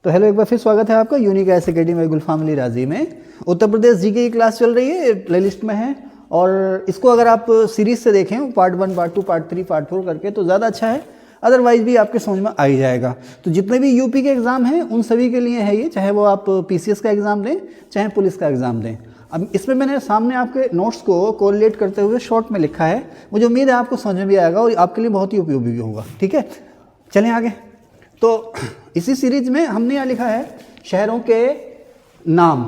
तो हेलो, एक बार फिर स्वागत है आपका यूनिक आईएएस अकेडमी गुल फैमिली राजी में। उत्तर प्रदेश जीके की क्लास चल रही है, प्लेलिस्ट में है। और इसको अगर आप सीरीज से देखें पार्ट 1, पार्ट 2, पार्ट 3, पार्ट 4 करके तो ज़्यादा अच्छा है, अदरवाइज भी आपके समझ में आ ही जाएगा। तो जितने भी यूपी के एग्ज़ाम हैं उन सभी के लिए है ये, चाहे वो आप पीसीएस का एग्ज़ाम दें चाहे पुलिस का एग्ज़ाम दें। अब इसमें मैंने सामने आपके नोट्स को कोरिलेट करते हुए शॉर्ट में लिखा है, मुझे उम्मीद है आपको समझ में भी आएगा और आपके लिए बहुत ही उपयोगी भी होगा। ठीक है, चलें आगे। तो इसी सीरीज में हमने यहाँ लिखा है शहरों के नाम,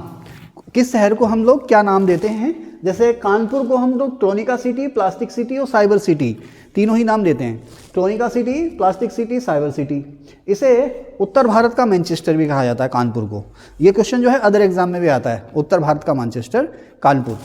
किस शहर को हम लोग क्या नाम देते हैं। जैसे कानपुर को हम लोग ट्रोनिका सिटी, प्लास्टिक सिटी और साइबर सिटी, तीनों ही नाम देते हैं। Tronica city, plastic city, cyber city. इसे उत्तर भारत का मैनचेस्टर भी कहा जाता है कानपुर को। ये क्वेश्चन जो है अदर एग्जाम में भी आता है, उत्तर भारत का मैनचेस्टर कानपुर।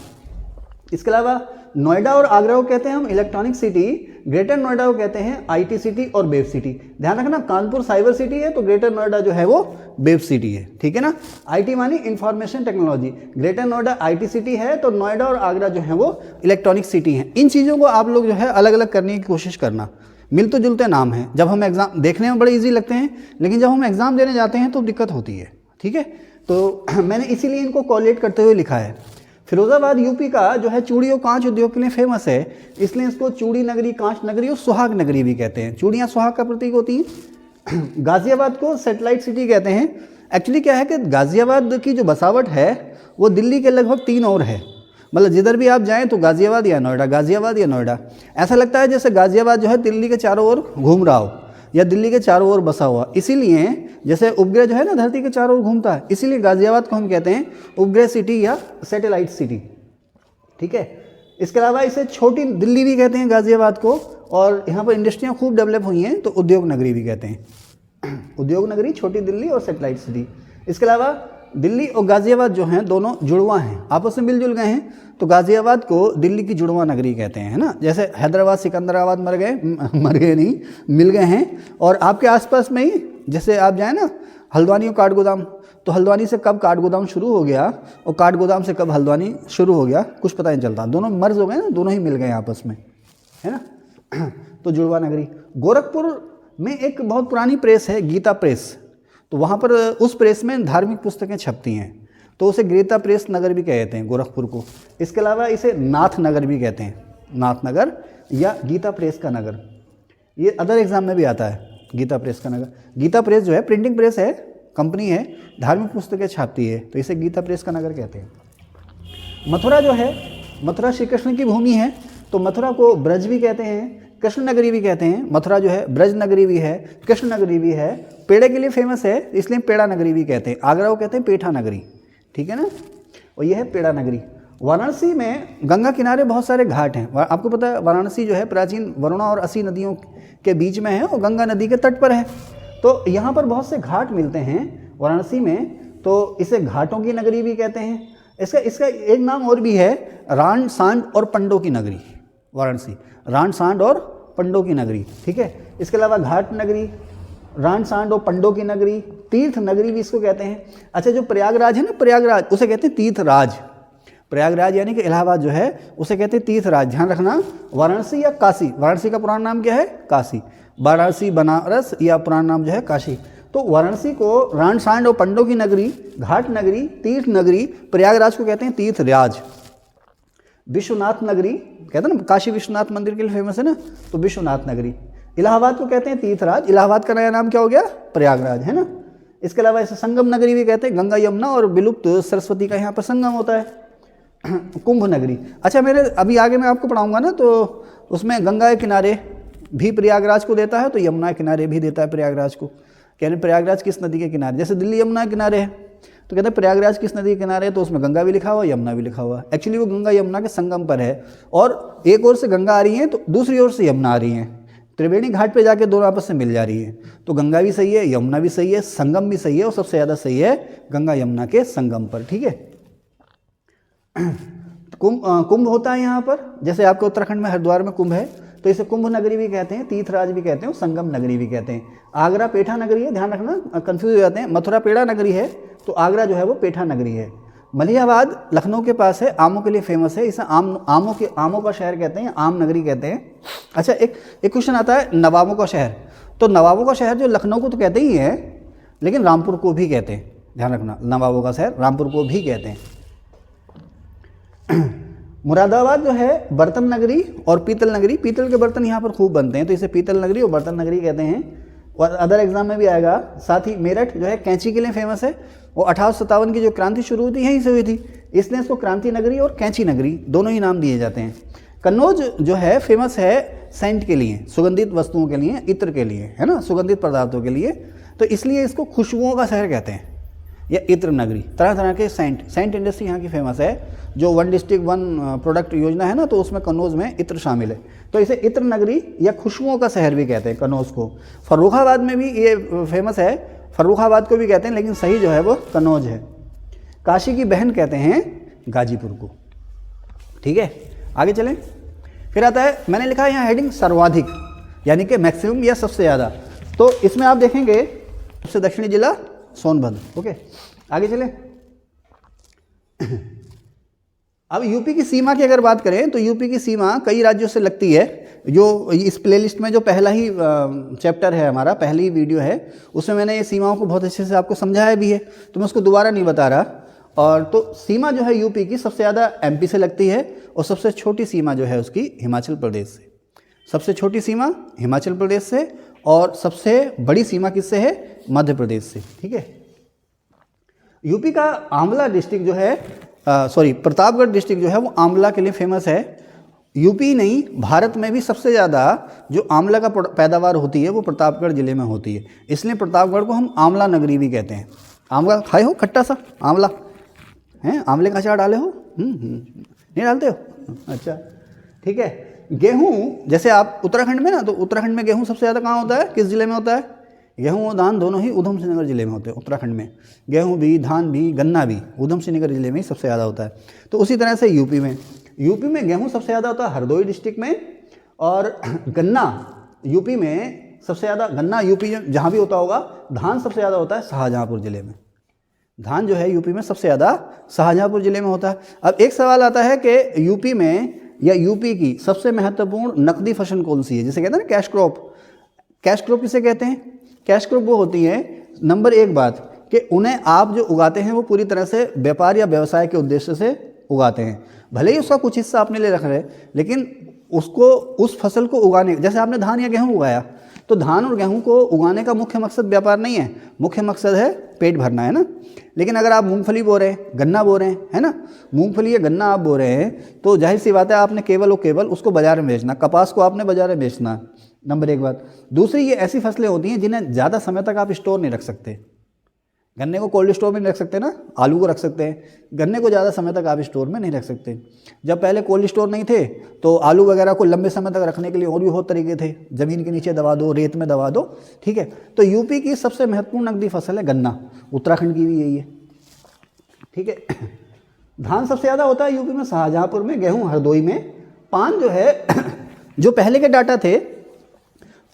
इसके अलावा नोएडा और आगरा को कहते हैं हम इलेक्ट्रॉनिक सिटी, ग्रेटर नोएडा को कहते हैं आईटी सिटी और वेब सिटी। ध्यान रखना, कानपुर साइबर सिटी है तो ग्रेटर नोएडा जो है वो वेब सिटी है। ठीक है ना, आईटी मानी information technology, greater Noida IT city है तो नोएडा और आगरा जो है वो इलेक्ट्रॉनिक सिटी है। इन चीज़ों को आप लोग जो है अलग अलग करने की कोशिश करना। मिलते जुलते नाम हैं, जब हम एग्जाम देखने में बड़े ईजी लगते हैं लेकिन जब हम एग्जाम देने जाते हैं तो दिक्कत होती है। ठीक है, तो मैंने इसीलिए इनको कोरिलेट करते हुए लिखा है। फिरोजाबाद यूपी का जो है चूड़ी और कांच उद्योग के लिए फेमस है, इसलिए इसको चूड़ी नगरी, कांच नगरी और सुहाग नगरी भी कहते हैं। चूड़ियाँ सुहाग का प्रतीक होती हैं। गाजियाबाद को सैटेलाइट सिटी कहते हैं। एक्चुअली क्या है कि गाजियाबाद की जो बसावट है वो दिल्ली के लगभग 3 और है। मतलब जिधर भी आप जाएं तो गाजियाबाद या नोएडा, गाजियाबाद या नोएडा, ऐसा लगता है जैसे गाजियाबाद जो है दिल्ली के चारों ओर घूम रहा हो या दिल्ली के चारों ओर बसा हुआ। इसीलिए जैसे उपग्रह जो है ना धरती के चारों ओर घूमता है, इसीलिए गाजियाबाद को हम कहते हैं उपग्रह सिटी या सैटेलाइट सिटी। ठीक है, इसके अलावा इसे छोटी दिल्ली भी कहते हैं गाजियाबाद को, और यहाँ पर इंडस्ट्रियाँ खूब डेवलप हुई हैं तो उद्योग नगरी भी कहते हैं। उद्योग नगरी, छोटी दिल्ली और सैटेलाइट सिटी। इसके अलावा दिल्ली और गाजियाबाद जो हैं दोनों जुड़वा हैं, आपस में मिलजुल गए हैं, तो गाजियाबाद को दिल्ली की जुड़वा नगरी कहते हैं, है ना। जैसे हैदराबाद सिकंदराबाद मर गए नहीं, मिल गए हैं। और आपके आसपास में ही जैसे आप जाएँ ना हल्द्वानी और काठगोदाम, तो हल्द्वानी से कब काठगोदाम शुरू हो गया और काठगोदाम से कब हल्द्वानी शुरू हो गया कुछ पता नहीं चलता, दोनों मर्ज हो गए ना, दोनों ही मिल गए आपस में, है ना। तो जुड़वा नगरी। गोरखपुर में एक बहुत पुरानी प्रेस है, गीता प्रेस, तो वहाँ पर उस प्रेस में धार्मिक पुस्तकें छपती हैं, तो उसे गीता प्रेस नगर भी कहते हैं गोरखपुर को। इसके अलावा इसे नाथ नगर भी कहते हैं, नाथ नगर या गीता प्रेस का नगर। ये अदर एग्जाम में भी आता है, गीता प्रेस का नगर। गीता प्रेस जो है प्रिंटिंग प्रेस है, कंपनी है, धार्मिक पुस्तकें छापती है, तो इसे गीता प्रेस का नगर कहते हैं। मथुरा जो है, मथुरा श्री कृष्ण की भूमि है, तो मथुरा को ब्रज भी कहते हैं, कृष्ण नगरी भी कहते हैं। मथुरा जो है ब्रज नगरी भी है, कृष्ण नगरी भी है। पेड़े के लिए फेमस है इसलिए पेड़ा नगरी भी कहते हैं। आगरा को कहते हैं पेठा नगरी। ठीक है ना, और यह है पेड़ा नगरी। वाराणसी में गंगा किनारे बहुत सारे घाट हैं। आपको पता है वाराणसी जो है प्राचीन वरुणा और असी नदियों के बीच में है और गंगा नदी के तट पर है, तो यहाँ पर बहुत से घाट मिलते हैं वाराणसी में, तो इसे घाटों की नगरी भी कहते हैं। इसका एक नाम और भी है, रान सांड और पंडों की नगरी। वाराणसी रान सांड और पंडों की नगरी। ठीक है, इसके अलावा घाट नगरी, रान सांड और पंडों की नगरी, तीर्थ नगरी भी इसको कहते हैं। अच्छा, जो प्रयागराज है ना, प्रयागराज उसे कहते हैं तीर्थराज। प्रयागराज यानी कि इलाहाबाद जो है उसे कहते हैं तीर्थराज। ध्यान रखना, वाराणसी या काशी, वाराणसी का पुराना नाम क्या है? काशी। वाराणसी, बनारस या पुराना नाम जो है काशी। तो वाराणसी को रान सांड और पंडों की नगरी, घाट नगरी, तीर्थ नगरी, प्रयागराज को कहते हैं तीर्थराज। विश्वनाथ नगरी कहते हैं ना, काशी विश्वनाथ मंदिर के लिए फेमस है ना, तो विश्वनाथ नगरी। इलाहाबाद को कहते हैं तीर्थराज, इलाहाबाद का नया नाम क्या हो गया? प्रयागराज, है ना। इसके अलावा इसे संगम नगरी भी कहते हैं, गंगा यमुना और विलुप्त सरस्वती का यहाँ पर संगम होता है। कुंभ नगरी। अच्छा, मेरे अभी आगे मैं आपको पढ़ाऊंगा ना, तो उसमें गंगा के किनारे भी प्रयागराज को देता है तो यमुना के किनारे भी देता है प्रयागराज को। कहते प्रयागराज किस नदी के किनारे, जैसे दिल्ली यमुना के किनारे है तो कहते हैं प्रयागराज किस नदी के किनारे है, तो उसमें गंगा भी लिखा हुआ, यमुना भी लिखा हुआ। एक्चुअली वो गंगा यमुना के संगम पर है, और एक ओर से गंगा आ रही है तो दूसरी ओर से यमुना आ रही है। त्रिवेणी घाट पे जाके दोनों आपस में मिल जा रही है, तो गंगा भी सही है, यमुना भी सही है, संगम भी सही है, और सबसे ज़्यादा सही है गंगा यमुना के संगम पर। ठीक है, कुंभ होता है यहाँ पर, जैसे आपके उत्तराखंड में हरिद्वार में कुंभ है, तो इसे कुंभ नगरी भी कहते हैं, तीर्थराज भी कहते हैं, संगम नगरी भी कहते हैं। आगरा पेठा नगरी है, ध्यान रखना, कंफ्यूज हो जाते हैं। मथुरा पेड़ा नगरी है तो आगरा जो है वो पेठा नगरी है। मलिहाबाद लखनऊ के पास है, आमों के लिए फेमस है, इसे आमों का शहर कहते हैं, आम नगरी कहते हैं। अच्छा, एक क्वेश्चन आता है नवाबों का शहर, तो नवाबों का शहर जो लखनऊ को तो कहते ही है, लेकिन रामपुर को भी कहते हैं, ध्यान रखना, नवाबों का शहर रामपुर को भी कहते हैं। मुरादाबाद जो है बर्तन नगरी और पीतल नगरी, पीतल के बर्तन यहाँ पर खूब बनते हैं तो इसे पीतल नगरी और बर्तन नगरी कहते हैं। और अदर एग्जाम में भी आएगा। साथ ही मेरठ जो है कैंची के लिए फेमस है, वो 1857 की जो क्रांति शुरू हुई थी यहीं से हुई थी, इसलिए इसको क्रांति नगरी और कैंची नगरी दोनों ही नाम दिए जाते हैं। कन्नौज जो है फेमस है सेंट के लिए, सुगंधित वस्तुओं के लिए, इत्र के लिए, है ना, सुगंधित पदार्थों के लिए, तो इसलिए इसको खुशबुओं का शहर कहते हैं या इत्र नगरी। तरह तरह के सेंट इंडस्ट्री यहाँ की फेमस है। जो 1 डिस्ट्रिक्ट 1 प्रोडक्ट योजना है ना, तो उसमें कन्नौज में इत्र शामिल है, तो इसे इत्र नगरी या खुशबुओं का शहर भी कहते हैं कन्नौज को। फर्रुखाबाद में भी ये फेमस है, फर्रुखाबाद को भी कहते हैं, लेकिन सही जो है वो कन्नौज है। काशी की बहन कहते हैं गाजीपुर को। ठीक है, आगे चलें। फिर आता है, मैंने लिखा है यहाँ हेडिंग सर्वाधिक, यानी कि मैक्सिमम या सबसे ज़्यादा। तो इसमें आप देखेंगे सबसे दक्षिणी जिला सोनभद्र। ओके, आगे चलें। अब यूपी की सीमा की अगर बात करें तो यूपी की सीमा कई राज्यों से लगती है। जो इस प्लेलिस्ट में जो पहला ही चैप्टर है हमारा, पहली वीडियो है, उसमें मैंने ये सीमाओं को बहुत अच्छे से आपको समझाया भी है, तो मैं उसको दोबारा नहीं बता रहा। और तो सीमा जो है यूपी की सबसे ज़्यादा एमपी से लगती है और सबसे छोटी सीमा जो है उसकी हिमाचल प्रदेश से। सबसे छोटी सीमा हिमाचल प्रदेश से और सबसे बड़ी सीमा किससे है? मध्य प्रदेश से। ठीक है, यूपी का आंवला डिस्ट्रिक्ट जो है, प्रतापगढ़ डिस्ट्रिक्ट जो है वो आंवला के लिए फेमस है। यूपी नहीं, भारत में भी सबसे ज़्यादा जो आंवला का पैदावार होती है वो प्रतापगढ़ ज़िले में होती है, इसलिए प्रतापगढ़ को हम आंवला नगरी भी कहते हैं। आंवला खाए हो? खट्टा सा आंवला हैं? आंवले का अचार डाले हो? नहीं डालते हो? अच्छा, ठीक है। गेहूँ, जैसे आप उत्तराखंड में ना, तो उत्तराखंड में गेहूँ सबसे ज़्यादा कहाँ होता है? किस ज़िले में होता है? गेहूँ और धान दोनों ही उधम सिंह नगर जिले में होते हैं। उत्तराखंड में गेहूँ भी, धान भी, गन्ना भी उधम सिंह नगर जिले में ही सबसे ज़्यादा होता है। तो उसी तरह से यूपी में गेहूँ सबसे ज़्यादा होता है हरदोई डिस्ट्रिक्ट में, और गन्ना यूपी में सबसे ज़्यादा, गन्ना यूपी जहाँ भी होता होगा, धान सबसे ज़्यादा होता है शाहजहाँपुर ज़िले में। धान जो है यूपी में सबसे ज़्यादा शाहजहाँपुर ज़िले में होता है। अब एक सवाल आता है कि यूपी में या यूपी की सबसे महत्वपूर्ण नकदी फसल कौन सी है? जिसे कहते हैं ना कैश क्रॉप। कैश क्रॉप किसे कहते हैं? कैश क्रॉप वो होती है, नंबर एक बात, कि उन्हें आप जो उगाते हैं वो पूरी तरह से व्यापार या व्यवसाय के उद्देश्य से उगाते हैं। भले ही उसका कुछ हिस्सा अपने लिए रख रहे, लेकिन उसको, उस फसल को उगाने, जैसे आपने धान या गेहूँ उगाया, तो धान और गेहूँ को उगाने का मुख्य मकसद व्यापार नहीं है, मुख्य मकसद है पेट भरना, है ना। लेकिन अगर आप मूंगफली बो रहे हैं, गन्ना बो रहे हैं, है ना, मूंगफली या गन्ना आप बो रहे हैं, तो जाहिर सी बात है आपने केवल और केवल उसको बाजार में बेचना, कपास को आपने बाजार में बेचना, नंबर एक बात। दूसरी, ये ऐसी फसलें होती हैं जिन्हें ज़्यादा समय तक आप स्टोर नहीं रख सकते। गन्ने को कोल्ड स्टोर में नहीं रख सकते ना, आलू को रख सकते हैं, गन्ने को ज़्यादा समय तक आप स्टोर में नहीं रख सकते। जब पहले कोल्ड स्टोर नहीं थे तो आलू वगैरह को लंबे समय तक रखने के लिए और भी बहुत तरीके थे, ज़मीन के नीचे दबा दो, रेत में दबा दो। ठीक है, तो यूपी की सबसे महत्वपूर्ण नकदी फसल है गन्ना, उत्तराखंड की भी यही है। ठीक है, धान सबसे ज़्यादा होता है यूपी में शाहजहाँपुर में, गेहूँ हरदोई में। पान जो है जो पहले के डाटा थे,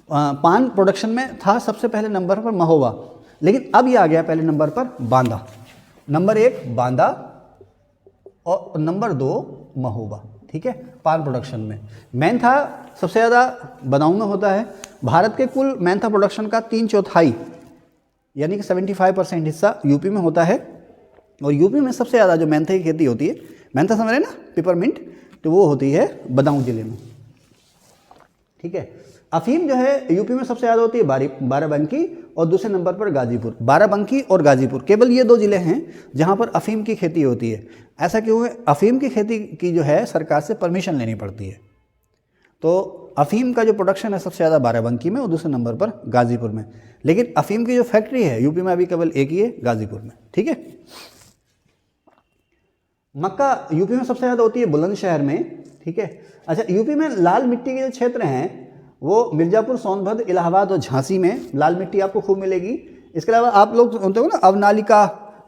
पान प्रोडक्शन में था सबसे पहले नंबर पर महोबा, लेकिन अब ये आ गया पहले नंबर पर बांदा। नंबर 1 बांदा और नंबर 2 महोबा। ठीक है, पान प्रोडक्शन में मेंथा सबसे ज़्यादा बदाऊं में होता है। भारत के कुल मेंथा प्रोडक्शन का 3/4 यानी कि 75% हिस्सा यूपी में होता है, और यूपी में सबसे ज़्यादा जो मेंथा की खेती होती है, मेंथा समझ रहे ना, पेपरमिंट, तो वो होती है बदाऊं जिले में। ठीक है, अफीम जो है यूपी में सबसे ज़्यादा होती है बाराबंकी, और दूसरे नंबर पर गाजीपुर। बाराबंकी और गाजीपुर, केवल ये 2 ज़िले हैं जहाँ पर अफीम की खेती होती है। ऐसा क्यों है? अफीम की खेती की जो है सरकार से परमिशन लेनी पड़ती है। तो अफीम का जो प्रोडक्शन है सबसे ज़्यादा बाराबंकी में और दूसरे नंबर पर गाजीपुर में, लेकिन अफीम की जो फैक्ट्री है यूपी में अभी केवल एक ही है, गाजीपुर में। ठीक है, मक्का यूपी में सबसे ज़्यादा होती है बुलंदशहर में। ठीक है, अच्छा, यूपी में लाल मिट्टी के जो क्षेत्र हैं वो मिर्ज़ापुर, सोनभद्र, इलाहाबाद और झांसी में लाल मिट्टी आपको खूब मिलेगी। इसके अलावा आप लोग सुनते हो ना अवनालिका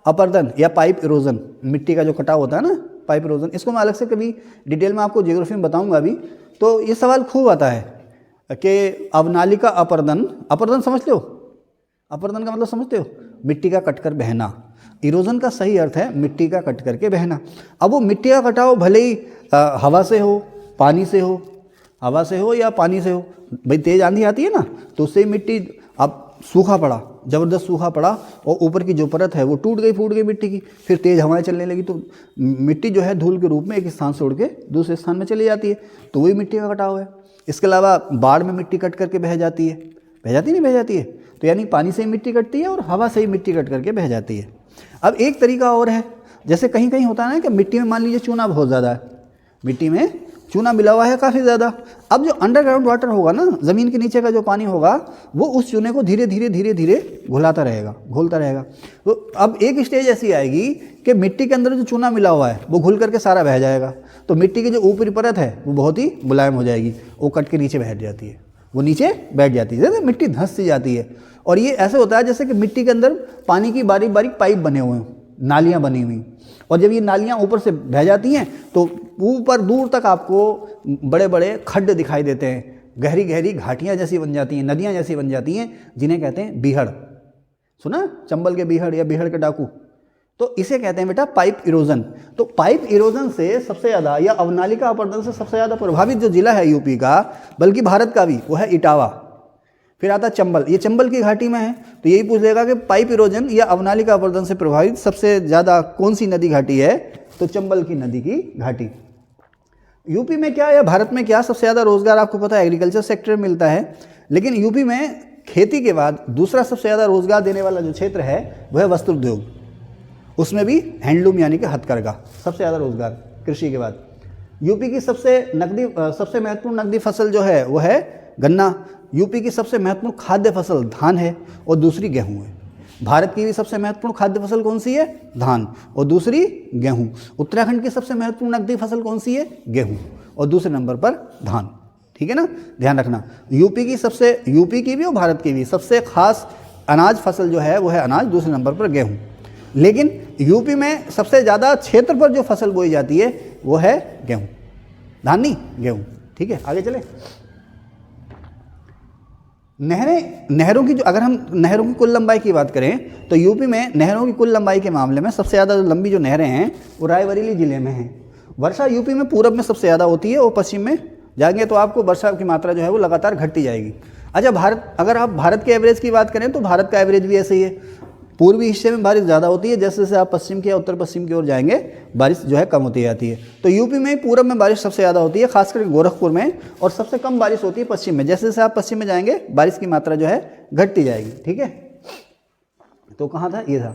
अपर्दन या पाइप इरोजन, मिट्टी का जो कटाव होता है ना, पाइप इरोजन, इसको मैं अलग से कभी डिटेल में आपको ज्योग्राफी में बताऊंगा अभी। तो ये सवाल खूब आता है कि अवनालिका अपर्दन, अपर्दन समझ लो, अपर्दन का मतलब समझते हो? मिट्टी का कटकर बहना। इरोजन का सही अर्थ है मिट्टी का कट करके बहना। अब वो मिट्टी का कटाव भले ही हवा से हो, पानी से हो, हवा से हो या पानी से हो, भाई तेज़ आंधी आती है ना, तो उससे मिट्टी, अब सूखा पड़ा, ज़बरदस्त सूखा पड़ा और ऊपर की जो परत है वो टूट गई, फूट गई मिट्टी की, फिर तेज़ हवाएं चलने लगी तो मिट्टी जो है धूल के रूप में एक स्थान से उड़ के दूसरे स्थान में चली जाती है, तो वही मिट्टी का कटाव है। इसके अलावा बाढ़ में मिट्टी कट करके बह जाती है, बह जाती नहीं बह जाती है, तो यानी पानी से ही मिट्टी कटती है और हवा से ही मिट्टी कट करके बह जाती है। अब एक तरीका और है, जैसे कहीं कहीं होता है ना कि मिट्टी में मान लीजिए चूना बहुत ज़्यादा है, मिट्टी में चूना मिला हुआ है काफ़ी ज़्यादा। अब जो अंडरग्राउंड वाटर होगा ना, ज़मीन के नीचे का जो पानी होगा, वो उस चूने को धीरे धीरे धीरे धीरे घुलाता रहेगा, घोलता रहेगा। तो अब एक स्टेज ऐसी आएगी कि मिट्टी के अंदर जो चूना मिला हुआ है वो घुल करके सारा बह जाएगा, तो मिट्टी की जो ऊपरी परत है वो बहुत ही मुलायम हो जाएगी, वो कट के नीचे बैठ जाती है, वो नीचे बैठ जाती है, जैसे मिट्टी धंस सी जाती है। और ये ऐसे होता है जैसे कि मिट्टी के अंदर पानी की बारीक बारीक पाइप बने हुए हैं, नालियाँ बनी हुई, और जब ये नालियाँ ऊपर से बह जाती हैं तो ऊपर दूर तक आपको बड़े बड़े खड्ड दिखाई देते हैं, गहरी गहरी घाटियाँ जैसी बन जाती हैं, नदियाँ जैसी बन जाती हैं, जिन्हें कहते हैं बीहड़। सुना चंबल के बीहड़ या बीहड़ के डाकू, तो इसे कहते हैं बेटा पाइप इरोजन। तो पाइप इरोजन से सबसे ज़्यादा या अवनालिका अपरदन से सबसे ज़्यादा प्रभावित जो जिला है यूपी का, बल्कि भारत का भी, वो है इटावा। फिर आता चंबल, ये चंबल की घाटी में है, तो यही पूछ लेगा कि पाइप इरोजन या अवनालिका अपरदन से प्रभावित सबसे ज़्यादा कौन सी नदी घाटी है, तो चंबल की नदी की घाटी। यूपी में क्या या भारत में क्या सबसे ज़्यादा रोजगार आपको पता है एग्रीकल्चर सेक्टर में मिलता है, लेकिन यूपी में खेती के बाद दूसरा सबसे ज़्यादा रोजगार देने वाला जो क्षेत्र है वह है वस्त्र उद्योग, उसमें भी हैंडलूम यानी कि हथकरघा, सबसे ज़्यादा रोजगार कृषि के बाद। यूपी की सबसे महत्वपूर्ण नकदी फसल जो है वो है गन्ना, यूपी की सबसे महत्वपूर्ण खाद्य फसल धान है और दूसरी गेहूं है। भारत की भी सबसे महत्वपूर्ण खाद्य फसल कौन सी है, धान, और दूसरी गेहूं। उत्तराखंड की सबसे महत्वपूर्ण नकदी फसल कौन सी है, गेहूं, और दूसरे नंबर पर धान। ठीक है ना, ध्यान रखना। यूपी की भी और भारत की भी सबसे खास अनाज फसल जो है वो है अनाज, दूसरे नंबर पर गेहूं। लेकिन यूपी में सबसे ज़्यादा क्षेत्र पर जो फसल बोई जाती है वो है गेहूं, धान नहीं, गेहूं। ठीक है, आगे चले। नहरों की जो, अगर हम नहरों की कुल लंबाई की बात करें तो यूपी में नहरों की कुल लंबाई के मामले में सबसे ज़्यादा लंबी जो नहरें हैं वो रायबरेली ज़िले में हैं। वर्षा यूपी में पूरब में सबसे ज़्यादा होती है और पश्चिम में जाएंगे तो आपको वर्षा की मात्रा जो है वो लगातार घटती जाएगी। अच्छा, अगर आप भारत के एवरेज की बात करें तो भारत का एवरेज भी ऐसे ही है, पूर्वी हिस्से में बारिश ज़्यादा होती है, जैसे जैसे आप पश्चिम के या उत्तर पश्चिम की ओर जाएंगे बारिश जो है कम होती जाती है। तो यूपी में पूरब में बारिश सबसे ज़्यादा होती है, खासकर गोरखपुर में, और सबसे कम बारिश होती है पश्चिम में। जैसे जैसे आप पश्चिम में जाएंगे बारिश की मात्रा जो है घटती जाएगी। ठीक है, तो कहाँ था, ये था।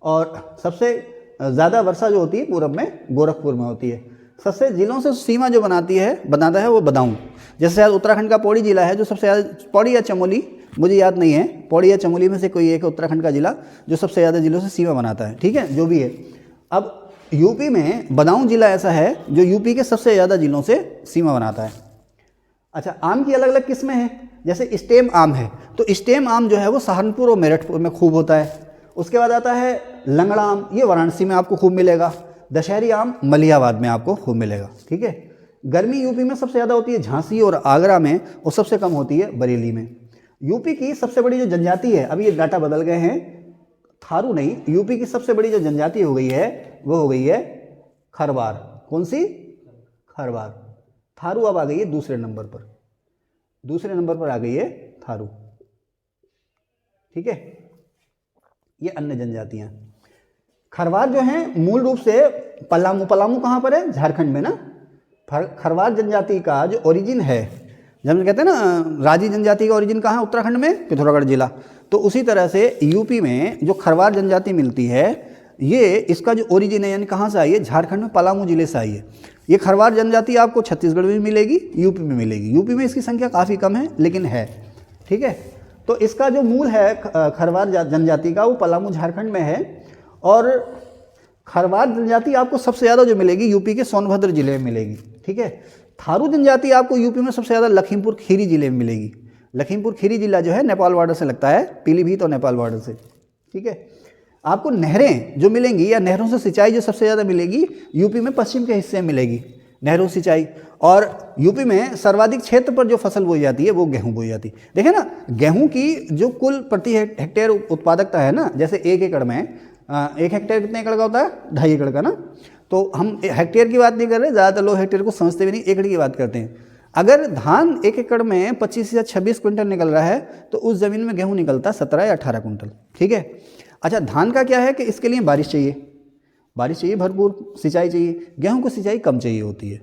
और सबसे ज़्यादा वर्षा जो होती है पूरब में गोरखपुर में होती है। सबसे जिलों से सीमा जो बनाता है वो बदाऊं। जैसे शायद उत्तराखंड का पौड़ी जिला है जो सबसे ज़्यादा, पौड़ी या चमोली मुझे याद नहीं है, पौड़ी या चमोली में से कोई एक उत्तराखंड का जिला जो सबसे ज़्यादा जिलों से सीमा बनाता है। ठीक है, जो भी है। अब यूपी में बदाऊं जिला ऐसा है जो यूपी के सबसे ज़्यादा जिलों से सीमा बनाता है। अच्छा, आम की अलग अलग किस्में हैं, जैसे स्टेम आम है, तो स्टेम आम जो है वो सहारनपुर और मेरठ में खूब होता है। उसके बाद आता है लंगड़ा आम, ये वाराणसी में आपको खूब मिलेगा। दशहरी आम मलिहाबाद में आपको खूब मिलेगा। ठीक है, गर्मी यूपी में सबसे ज़्यादा होती है झांसी और आगरा में, और सबसे कम होती है बरेली में। यूपी की सबसे बड़ी जो जनजाति है, अभी ये डाटा बदल गए हैं, थारू नहीं, यूपी की सबसे बड़ी जो जनजाति हो गई है वो हो गई है खरवार। कौन सी, खरवार। थारू अब आ गई है दूसरे नंबर पर आ गई है थारू। ठीक है, ये अन्य जनजातियां। खरवार जो हैं मूल रूप से पलामू कहाँ पर है, झारखंड में ना। खरवार जनजाति का जो ओरिजिन है, जब हम कहते हैं ना राजी जनजाति का ओरिजिन कहाँ है, उत्तराखंड में पिथौरागढ़ जिला। तो उसी तरह से यूपी में जो खरवार जनजाति मिलती है, ये इसका जो ओरिजिन है यानी कहाँ से आई है, झारखंड में पलामू जिले से आई है। ये खरवार जनजाति आपको छत्तीसगढ़ में मिलेगी, यूपी में मिलेगी। यूपी में इसकी संख्या काफ़ी कम है लेकिन है। ठीक है, तो इसका जो मूल है खरवार जनजाति का वो पलामू झारखंड में है। और खरवार जनजाति आपको सबसे ज़्यादा जो मिलेगी यूपी के सोनभद्र जिले में मिलेगी। ठीक है, थारू जनजाति आपको यूपी में सबसे ज़्यादा लखीमपुर खीरी जिले में मिलेगी। लखीमपुर खीरी जिला जो है नेपाल बॉर्डर से लगता है, पीलीभीत और नेपाल बॉर्डर से। ठीक है, आपको नहरें जो मिलेंगी या नहरों से सिंचाई जो सबसे ज़्यादा मिलेगी यूपी में पश्चिम के हिस्से में मिलेगी, नहरों सिंचाई। और यूपी में सर्वाधिक क्षेत्र पर जो फसल बोई जाती है वो गेहूं बोई जाती है। देखें ना, गेहूं की जो कुल प्रति हेक्टेयर उत्पादकता है ना, जैसे 1 एकड़ में 1 हेक्टेयर कितने एकड़ का होता है, 2.5 एकड़ का ना। तो हम हेक्टेयर की बात नहीं कर रहे, ज़्यादातर लोग हेक्टेयर को समझते भी नहीं, एकड़ की बात करते हैं। अगर धान 1 एकड़ में 25 या 26 क्विंटल निकल रहा है तो उस ज़मीन में गेहूँ निकलता 17 या 18 क्विंटल। ठीक है। अच्छा, धान का क्या है कि इसके लिए बारिश चाहिए, बारिश चाहिए, भरपूर सिंचाई चाहिए। गेहूँ को सिंचाई कम चाहिए होती है।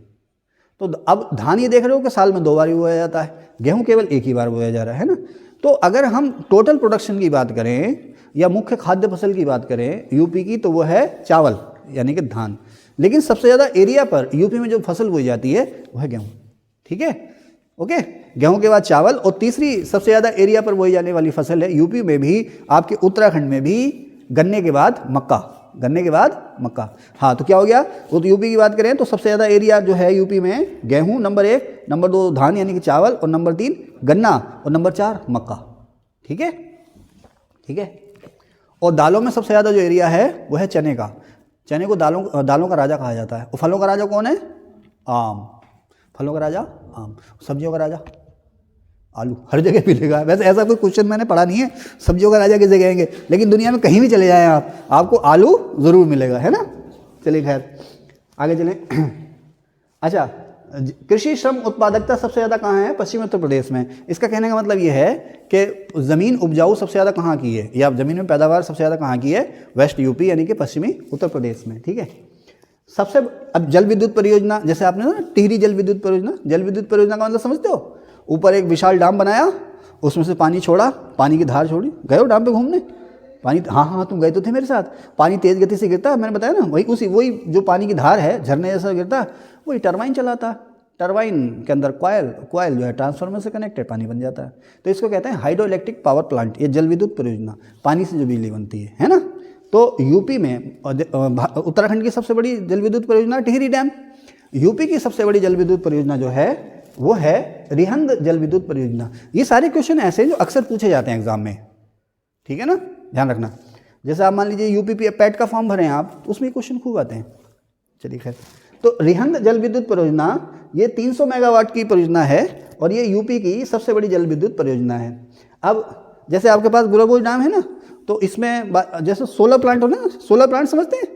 तो अब धान ये देख रहे हो कि साल में 2 बार ही बोया जाता है, गेहूँ केवल 1 ही बार बोया जा रहा है ना। तो अगर हम टोटल प्रोडक्शन की बात करें या मुख्य खाद्य फसल की बात करें यूपी की, तो वो है चावल यानी कि धान। लेकिन सबसे ज़्यादा एरिया पर यूपी में जो फसल बोई जाती है वो है गेहूँ। ठीक है, ओके। गेहूँ के बाद चावल, और तीसरी सबसे ज़्यादा एरिया पर बोई जाने वाली फसल है यूपी में भी, आपके उत्तराखंड में भी, गन्ने के बाद मक्का, गन्ने के बाद मक्का। हाँ, तो क्या हो गया, वो तो यूपी की बात करें तो सबसे ज़्यादा एरिया जो है यूपी में गेहूँ नंबर 1, नंबर 2 धान यानी कि चावल, और नंबर 3 गन्ना, और नंबर 4 मक्का। ठीक है, ठीक है। और दालों में सबसे ज़्यादा जो एरिया है वो है चने का। चने को दालों का राजा कहा जाता है। और फलों का राजा कौन है? आम। फलों का राजा आम। सब्जियों का राजा आलू। हर जगह मिलेगा। वैसे ऐसा कोई क्वेश्चन मैंने पढ़ा नहीं है सब्जियों का राजा किसे कहेंगे, लेकिन दुनिया में कहीं भी चले जाएं आप, आपको आलू ज़रूर मिलेगा, है ना। चलिए खैर आगे चलें। अच्छा, कृषि श्रम उत्पादकता सबसे ज़्यादा कहाँ है? पश्चिमी उत्तर प्रदेश में। इसका कहने का मतलब ये है कि ज़मीन उपजाऊ सबसे ज़्यादा कहाँ की है, या ज़मीन में पैदावार सबसे ज़्यादा कहाँ की है? वेस्ट यूपी यानी कि पश्चिमी उत्तर प्रदेश में। ठीक है। सबसे अब जल विद्युत परियोजना, जैसे आपने ना टिहरी जल विद्युत परियोजना, जल विद्युत परियोजना का मतलब समझते हो? ऊपर एक विशाल डाम बनाया, उसमें से पानी छोड़ा, पानी की धार छोड़ी। गए हो डाम पे घूमने? पानी, हाँ तुम गए तो थे मेरे साथ। पानी तेज़ गति से गिरता है, मैंने बताया ना, वही जो पानी की धार है, झरने जैसा गिरता, वही टरबाइन चलाता। टरबाइन के अंदर कॉयल जो है ट्रांसफार्मर से कनेक्टेड, पानी बन जाता है। तो इसको कहते हैं हाइड्रो इलेक्ट्रिक पावर प्लांट, ये जल विद्युत परियोजना, पानी से जो बिजली बनती है ना। तो यूपी में उत्तराखंड की सबसे बड़ी जल विद्युत परियोजना टिहरी डैम। यूपी की सबसे बड़ी जल विद्युत परियोजना जो है वो है रिहंद जल विद्युत परियोजना। ये सारे क्वेश्चन ऐसे हैं जो अक्सर पूछे जाते हैं एग्जाम में। ठीक है ना, ध्यान रखना। जैसे आप मान लीजिए यूपी पैट का फॉर्म भरें आप, तो उसमें क्वेश्चन खूब आते हैं। चलिए खैर, तो रिहंद जल विद्युत परियोजना ये 300 मेगावाट की परियोजना है और ये यूपी की सबसे बड़ी जल विद्युत परियोजना है। अब जैसे आपके पास गुलाबोज डैम है ना, तो इसमें जैसे सोलर प्लांट होना, सोलर प्लांट समझते हैं,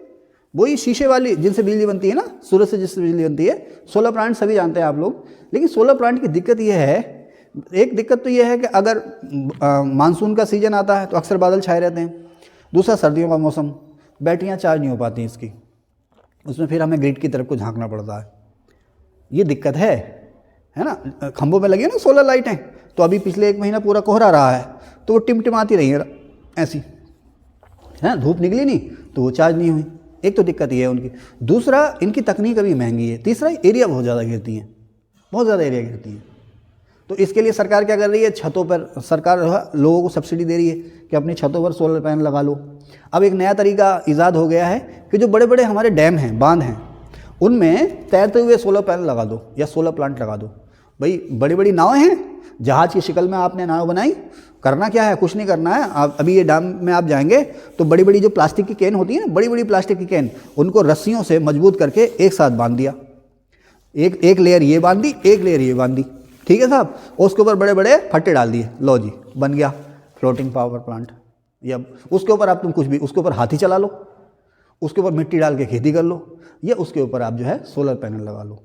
वही शीशे वाली जिनसे बिजली बनती है ना, सूरज से जिससे बिजली बनती है, सोलर प्लांट सभी जानते हैं आप लोग। लेकिन सोलर प्लांट की दिक्कत यह है, एक दिक्कत तो यह है कि अगर मानसून का सीजन आता है तो अक्सर बादल छाए रहते हैं। दूसरा सर्दियों का मौसम, बैटरियाँ चार्ज नहीं हो पाती इसकी, उसमें फिर हमें ग्रिड की तरफ को झांकना पड़ता है। ये दिक्कत है ना। खंभों में लगी है ना सोलर लाइटें, तो अभी पिछले 1 महीना पूरा कोहरा रहा है तो वो टिमटिमाती रही है ऐसी, है, धूप निकली नहीं तो वो चार्ज नहीं हुई। एक तो दिक्कत ये है उनकी। दूसरा, इनकी तकनीक अभी महंगी है। तीसरा, एरिया बहुत ज़्यादा घेरती हैं, बहुत ज़्यादा एरिया घेरती हैं। तो इसके लिए सरकार क्या कर रही है, छतों पर सरकार लोगों को सब्सिडी दे रही है कि अपनी छतों पर सोलर पैनल लगा लो। अब एक नया तरीका ईजाद हो गया है कि जो बड़े बड़े हमारे डैम हैं, बांध हैं, उनमें तैरते हुए सोलर पैनल लगा दो या सोलर प्लांट लगा दो। भाई बड़ी बड़ी नावें हैं, जहाज़ की शक्ल में आपने नाव बनाई, करना क्या है, कुछ नहीं करना है। आप अभी ये डैम में आप जाएंगे तो बड़ी बड़ी जो प्लास्टिक की कैन होती है ना, बड़ी बड़ी प्लास्टिक की कैन, उनको रस्सियों से मजबूत करके एक साथ बांध दिया। एक लेयर ये बांध दी, एक लेयर ये बांध दी, ठीक है साहब। और उसके ऊपर बड़े बड़े फट्टे डाल दिए, लो जी बन गया फ्लोटिंग पावर प्लांट। या उसके ऊपर आप तुम कुछ भी, उसके ऊपर हाथी चला लो, उसके ऊपर मिट्टी डाल के खेती कर लो, या उसके ऊपर आप जो है सोलर पैनल लगा लो,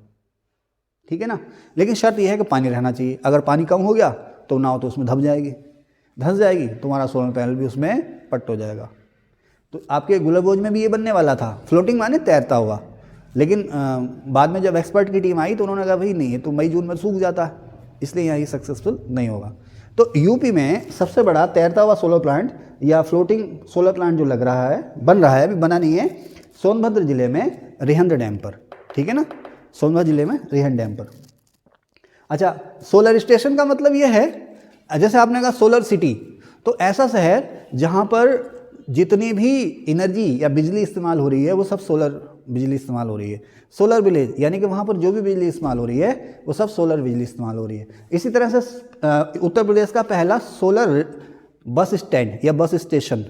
ठीक है ना। लेकिन शर्त यह है कि पानी रहना चाहिए। अगर पानी कम हो गया तो नाव तो उसमें धंस जाएगी, तुम्हारा सोलर पैनल भी उसमें पट हो जाएगा। तो आपके गुलाबोज में भी ये बनने वाला था, फ्लोटिंग माने तैरता हुआ। लेकिन बाद में जब एक्सपर्ट की टीम आई तो उन्होंने कहा भाई नहीं, ये तो मई जून में सूख जाता है, इसलिए यहाँ ये सक्सेसफुल नहीं होगा। तो यूपी में सबसे बड़ा तैरता हुआ सोलर प्लांट या फ्लोटिंग सोलर प्लांट जो लग रहा है, बन रहा है, अभी बना नहीं है, सोनभद्र जिले में रिहंद डैम पर, ठीक है ना, सोनभद्र जिले में रिहंद डैम पर। अच्छा, सोलर स्टेशन का मतलब ये है, जैसे आपने कहा सोलर सिटी, तो ऐसा शहर जहाँ पर जितनी भी एनर्जी या बिजली इस्तेमाल हो रही है वो सब सोलर बिजली इस्तेमाल हो रही है। सोलर विलेज यानी कि वहाँ पर जो भी बिजली इस्तेमाल हो रही है वो सब सोलर बिजली इस्तेमाल हो रही है। इसी तरह से उत्तर प्रदेश का पहला सोलर बस स्टैंड या बस स्टेशन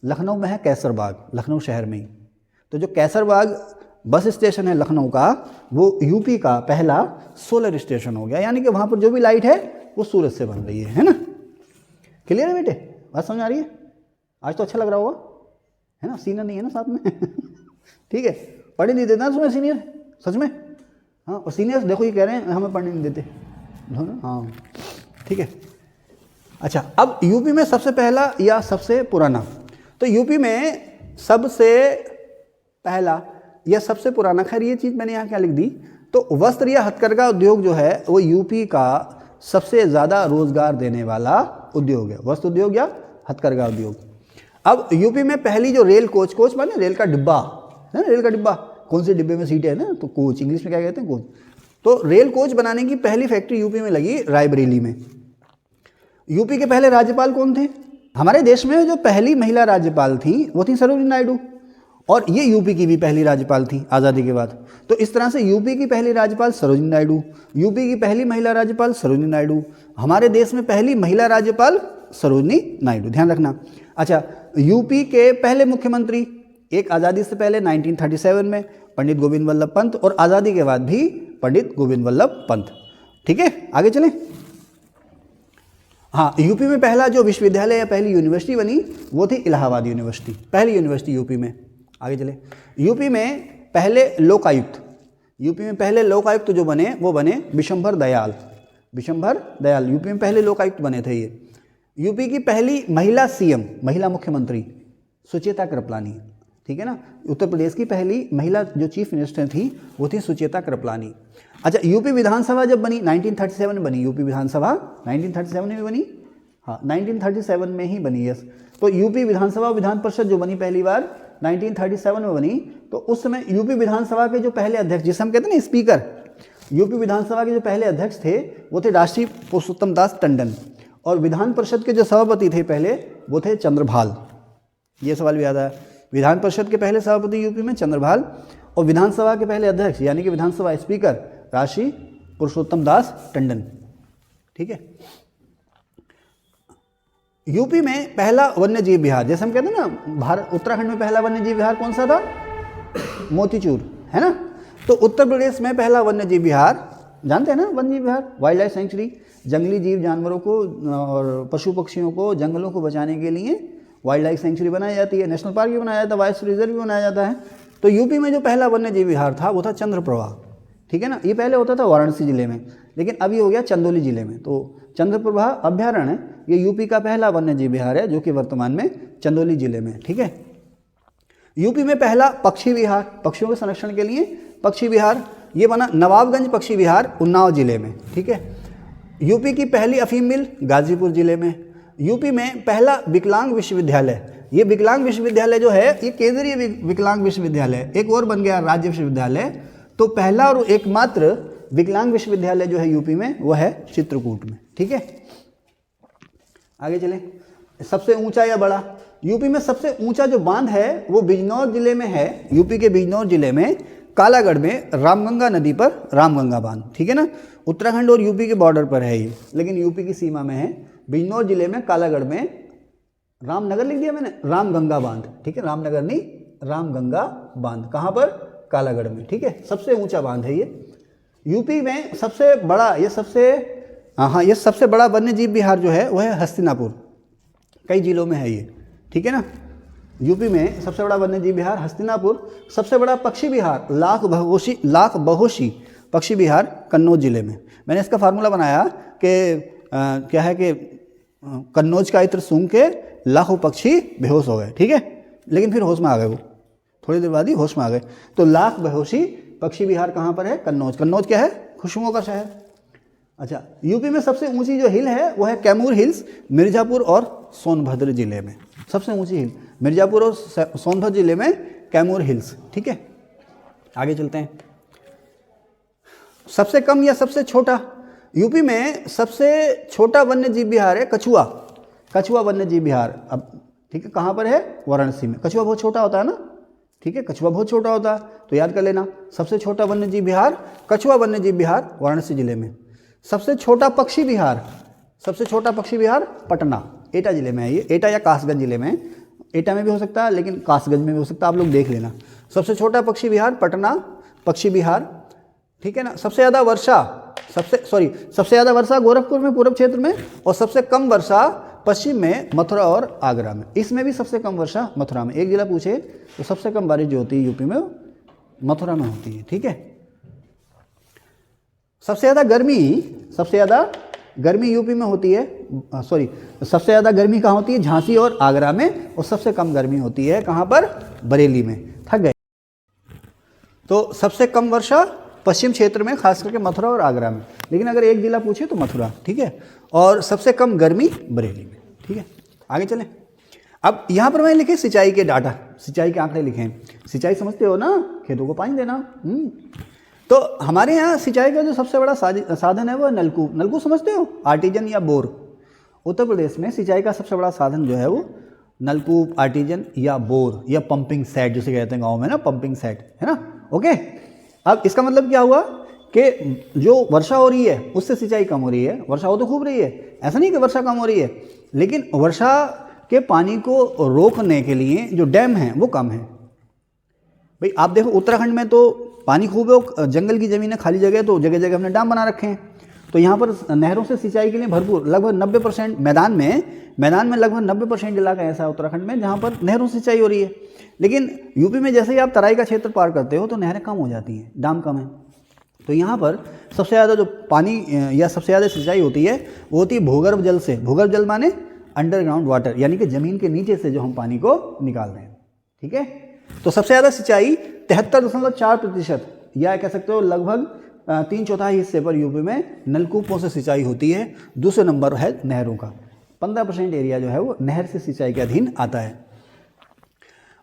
लखनऊ में है, कैसरबाग, लखनऊ शहर में ही। तो जो कैसरबाग बस स्टेशन है लखनऊ का, वो यूपी का पहला सोलर स्टेशन हो गया। यानी कि वहाँ पर जो भी लाइट है वो सूरज से बन रही है ना। क्लियर है बेटे, बात समझ आ रही है? आज तो अच्छा लग रहा होगा, है ना, सीनियर नहीं है ना साथ में ठीक है, पढ़ने नहीं देता ना तुम्हें सीनियर, सच में। हाँ, और सीनियर्स देखो ये कह रहे हैं हमें पढ़ने नहीं देते। दोनों, हाँ ठीक है। अच्छा, अब यूपी में सबसे पहला या सबसे पुराना, तो यूपी में सबसे पहला या सबसे पुराना, खैर ये चीज़ मैंने यहाँ क्या लिख दी, तो वस्त्र या हथकरघा उद्योग जो है वो यूपी का सबसे ज़्यादा रोजगार देने वाला उद्योग है, वस्त्र उद्योग या हथकरघा उद्योग। अब यूपी में पहली जो रेल कोच, कोच माने रेल का डिब्बा है ना, रेल का डिब्बा, कौन से डिब्बे में सीटें है ना, तो कोच, इंग्लिश में क्या कहते हैं, कोच। तो रेल कोच बनाने की पहली फैक्ट्री यूपी में लगी रायबरेली में। यूपी के पहले राज्यपाल कौन थे? हमारे देश में जो पहली महिला राज्यपाल थी वो थी सरोजिनी नायडू, और ये यूपी की भी पहली राज्यपाल थी आज़ादी के बाद। तो इस तरह से यूपी की पहली राज्यपाल सरोजिनी नायडू, यूपी की पहली महिला राज्यपाल सरोजिनी नायडू, हमारे देश में पहली महिला राज्यपाल सरोजिनी नायडू, ध्यान रखना। अच्छा, यूपी के पहले मुख्यमंत्री, एक आज़ादी से पहले 1937 में पंडित गोविंद वल्लभ पंत, और आज़ादी के बाद भी पंडित गोविंद वल्लभ पंत। ठीक है, आगे चलें। हाँ, यूपी में पहला जो विश्वविद्यालय या पहली यूनिवर्सिटी बनी वो थी इलाहाबाद यूनिवर्सिटी, पहली यूनिवर्सिटी यूपी में। आगे चले। यूपी में पहले लोकायुक्त, यूपी में पहले लोकायुक्त जो बने वो बने विशंभर दयाल, विशंभर दयाल यूपी में पहले लोकायुक्त बने थे ये। यूपी की पहली महिला सीएम, महिला मुख्यमंत्री सुचेता कृपलानी, ठीक है ना। उत्तर प्रदेश की पहली महिला जो चीफ मिनिस्टर थी वो थी सुचेता कृपलानी। अच्छा, यूपी विधानसभा जब बनी 1937 में बनी, यूपी विधानसभा 1937 में बनी, हाँ 1937 में ही बनी, यस। तो यूपी विधानसभा विधान परिषद जो बनी पहली बार 1937 में बनी, तो उस समय यूपी विधानसभा के जो पहले अध्यक्ष, जिसे हम कहते हैं ना स्पीकर, यूपी विधानसभा के जो पहले अध्यक्ष थे वो थे राष्ट्रीय पुरुषोत्तम दास टंडन, और विधान परिषद के जो सभापति थे पहले वो थे चंद्रभाल। ये सवाल भी याद आया, विधान परिषद के पहले सभापति यूपी में चंद्रभाल, और विधानसभा के पहले अध्यक्ष यानी कि विधानसभा स्पीकर राष्ट्रीय पुरुषोत्तम दास टंडन। ठीक है। यूपी में पहला वन्य जीव विहार, जैसे हम कहते हैं ना भारत, उत्तराखंड में पहला वन्य जीव विहार कौन सा था? मोतीचूर, है ना। तो उत्तर प्रदेश में पहला वन्य जीव विहार, जानते हैं ना वन्य जीव विहार, वाइल्ड लाइफ सेंचुरी, जंगली जीव जानवरों को और पशु पक्षियों को, जंगलों को बचाने के लिए वाइल्ड लाइफ सेंचुरी बनाई जाती है, नेशनल पार्क भी बनाया जाता है, वाइल्ड रिजर्व भी बनाया जाता है। तो यूपी में जो पहला वन्य जीव विहार था वो था चंद्रप्रभा, ठीक है ना। ये पहले होता था वाराणसी जिले में, लेकिन अभी हो गया चंदौली जिले में। तो चंद्रप्रभा अभ्यारण्य ये यूपी का पहला वन्य जीव विहार है, जो कि वर्तमान में चंदौली जिले में, ठीक है। यूपी में पहला पक्षी विहार, पक्षियों के संरक्षण के लिए पक्षी विहार, ये बना नवाबगंज पक्षी विहार उन्नाव जिले में, ठीक है। यूपी की पहली अफीम मिल गाजीपुर जिले में। यूपी में पहला विकलांग विश्वविद्यालय, ये विकलांग विश्वविद्यालय जो है ये केंद्रीय विकलांग विश्वविद्यालय, एक और बन गया राज्य विश्वविद्यालय। तो पहला और एकमात्र विकलांग विश्वविद्यालय जो है यूपी में वो है चित्रकूट में, ठीक है। आगे चलें। सबसे ऊंचा या बड़ा, यूपी में सबसे ऊंचा जो बांध है वो बिजनौर जिले में है। यूपी के बिजनौर जिले में कालागढ़ में रामगंगा नदी पर रामगंगा बांध, ठीक है ना। उत्तराखंड और यूपी के बॉर्डर पर है ये, लेकिन यूपी की सीमा में है। बिजनौर जिले में कालागढ़ में, रामनगर लिख दिया मैंने, रामगंगा बांध, ठीक है, रामनगर नहीं रामगंगा बांध, कहाँ पर? कालागढ़ में, ठीक है। सबसे ऊंचा बांध है ये। यूपी में सबसे बड़ा, ये सबसे बड़ा वन्य जीव विहार जो है वो है हस्तिनापुर, कई जिलों में है ये, ठीक है ना। यूपी में सबसे बड़ा वन्य जीव विहार हस्तिनापुर। सबसे बड़ा पक्षी विहार लाख बहोशी पक्षी विहार कन्नौज जिले में। मैंने इसका फार्मूला बनाया कि क्या है कि कन्नौज का इत्र सूंघ के लाखों पक्षी बेहोश हो गए, ठीक है, लेकिन फिर होश में आ गए, वो थोड़ी देर बाद ही होश में आ गए। तो लाख बहोशी पक्षी विहार कहाँ पर है? कन्नौज। कन्नौज क्या है? खुशबुओं का शहर। अच्छा, यूपी में सबसे ऊंची जो हिल है वो है कैमूर हिल्स, मिर्जापुर और सोनभद्र जिले में। सबसे ऊंची हिल मिर्जापुर और सोनभद्र जिले में कैमूर हिल्स, ठीक है। आगे चलते हैं। सबसे कम या सबसे छोटा, यूपी में सबसे छोटा वन्य जीव विहार है कछुआ, कछुआ वन्य जीव विहार। अब ठीक है, कहाँ पर है? वाराणसी में। कछुआ बहुत छोटा होता है ना, ठीक है, कछुआ बहुत छोटा होता है, तो याद कर लेना। सबसे छोटा वन्य जीव विहार कछुआ वन्य जीव विहार वाराणसी जिले में। सबसे छोटा पक्षी विहार, सबसे छोटा पक्षी विहार पटना, एटा जिले में है ये, एटा या कासगंज जिले में। एटा में भी हो सकता है, लेकिन कासगंज में भी हो सकता है, आप लोग देख लेना। सबसे छोटा पक्षी विहार पटना पक्षी विहार, ठीक है ना। सबसे ज़्यादा वर्षा गोरखपुर में, पूर्व क्षेत्र में, और सबसे कम वर्षा पश्चिम में मथुरा और आगरा में। इसमें भी सबसे कम वर्षा मथुरा में। एक जिला पूछे तो सबसे कम बारिश जो होती है यूपी में मथुरा में होती है, ठीक है। सबसे ज़्यादा गर्मी यूपी में होती है, सॉरी, सबसे ज़्यादा गर्मी कहाँ होती है? झांसी और आगरा में, और सबसे कम गर्मी होती है कहाँ पर? बरेली में। थक गए? तो सबसे कम वर्षा पश्चिम क्षेत्र में, खास करके मथुरा और आगरा में, लेकिन अगर एक जिला पूछे तो मथुरा, ठीक है, और सबसे कम गर्मी बरेली में, ठीक है। आगे चलें। अब यहाँ पर मैंने लिखे सिंचाई के डाटा, सिंचाई के आंकड़े लिखे हैं। सिंचाई समझते हो ना, खेतों को पानी देना। तो हमारे यहाँ सिंचाई का जो सबसे बड़ा साधन है वो नलकूप। नलकूप समझते हो? आर्टिजन या बोर। उत्तर प्रदेश में सिंचाई का सबसे बड़ा साधन जो है वो नलकूप, आर्टिजन या बोर या पंपिंग सेट जिसे कहते हैं गाँव में ना, पंपिंग सेट, है ना। ओके, अब इसका मतलब क्या हुआ कि जो वर्षा हो रही है उससे सिंचाई कम हो रही है। वर्षा हो तो खूब रही है, ऐसा नहीं कि वर्षा कम हो रही है, लेकिन वर्षा के पानी को रोकने के लिए जो डैम हैं वो कम है। भाई आप देखो उत्तराखंड में तो पानी खूब है, जंगल की ज़मीन है, खाली जगह, तो जगह जगह हमने डैम बना रखे हैं। तो यहाँ पर नहरों से सिंचाई के लिए भरपूर, लगभग 90% मैदान में लगभग 90% इलाका ऐसा है उत्तराखंड में जहाँ पर नहरों से सिंचाई हो रही है। लेकिन यूपी में जैसे ही आप तराई का क्षेत्र पार करते हो तो नहरें कम हो जाती हैं, डैम कम है। तो यहाँ पर सबसे ज़्यादा जो पानी या सबसे ज़्यादा सिंचाई होती है वो होती है भूगर्भ जल से। भूगर्भ जल माने अंडरग्राउंड वाटर, यानी कि ज़मीन के नीचे से जो हम पानी को निकाल रहे हैं, ठीक है। तो सबसे ज़्यादा सिंचाई 73.4% या कह सकते हो लगभग 3/4 हिस्से पर यूपी में नलकूपों से सिंचाई होती है। दूसरे नंबर है नहरों का, 15% एरिया जो है वो नहर से सिंचाई के अधीन आता है।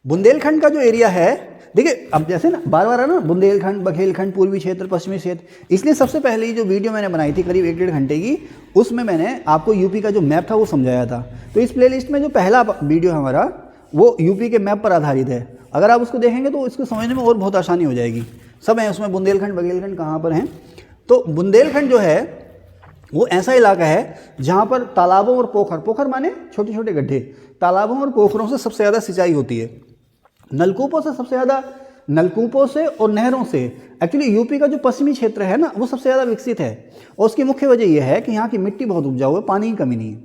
बुंदेलखंड का जो एरिया है, देखिए अब जैसे ना बार बार है ना, बुंदेलखंड, बघेलखंड, पूर्वी क्षेत्र, पश्चिमी क्षेत्र, इसलिए सबसे पहले जो वीडियो मैंने बनाई थी करीब 1-1.5 घंटे की, उसमें मैंने आपको यूपी का जो मैप था वो समझाया था। तो इस प्लेलिस्ट में जो पहला वीडियो हमारा वो यूपी के मैप पर आधारित है। अगर आप उसको देखेंगे तो इसको समझने में और बहुत आसानी हो जाएगी। सब है उसमें, बुंदेलखंड, बघेलखंड कहाँ पर हैं। तो बुंदेलखंड जो है वो ऐसा इलाका है जहाँ पर तालाबों और पोखर माने छोटे छोटे गड्ढे, तालाबों और पोखरों से सबसे ज़्यादा सिंचाई होती है। नलकूपों से सबसे ज़्यादा, नलकूपों से और नहरों से, एक्चुअली यूपी का जो पश्चिमी क्षेत्र है ना वो सबसे ज़्यादा विकसित है। और उसकी मुख्य वजह यह है कि यहाँ की मिट्टी बहुत उपजाऊ है, पानी की कमी नहीं है,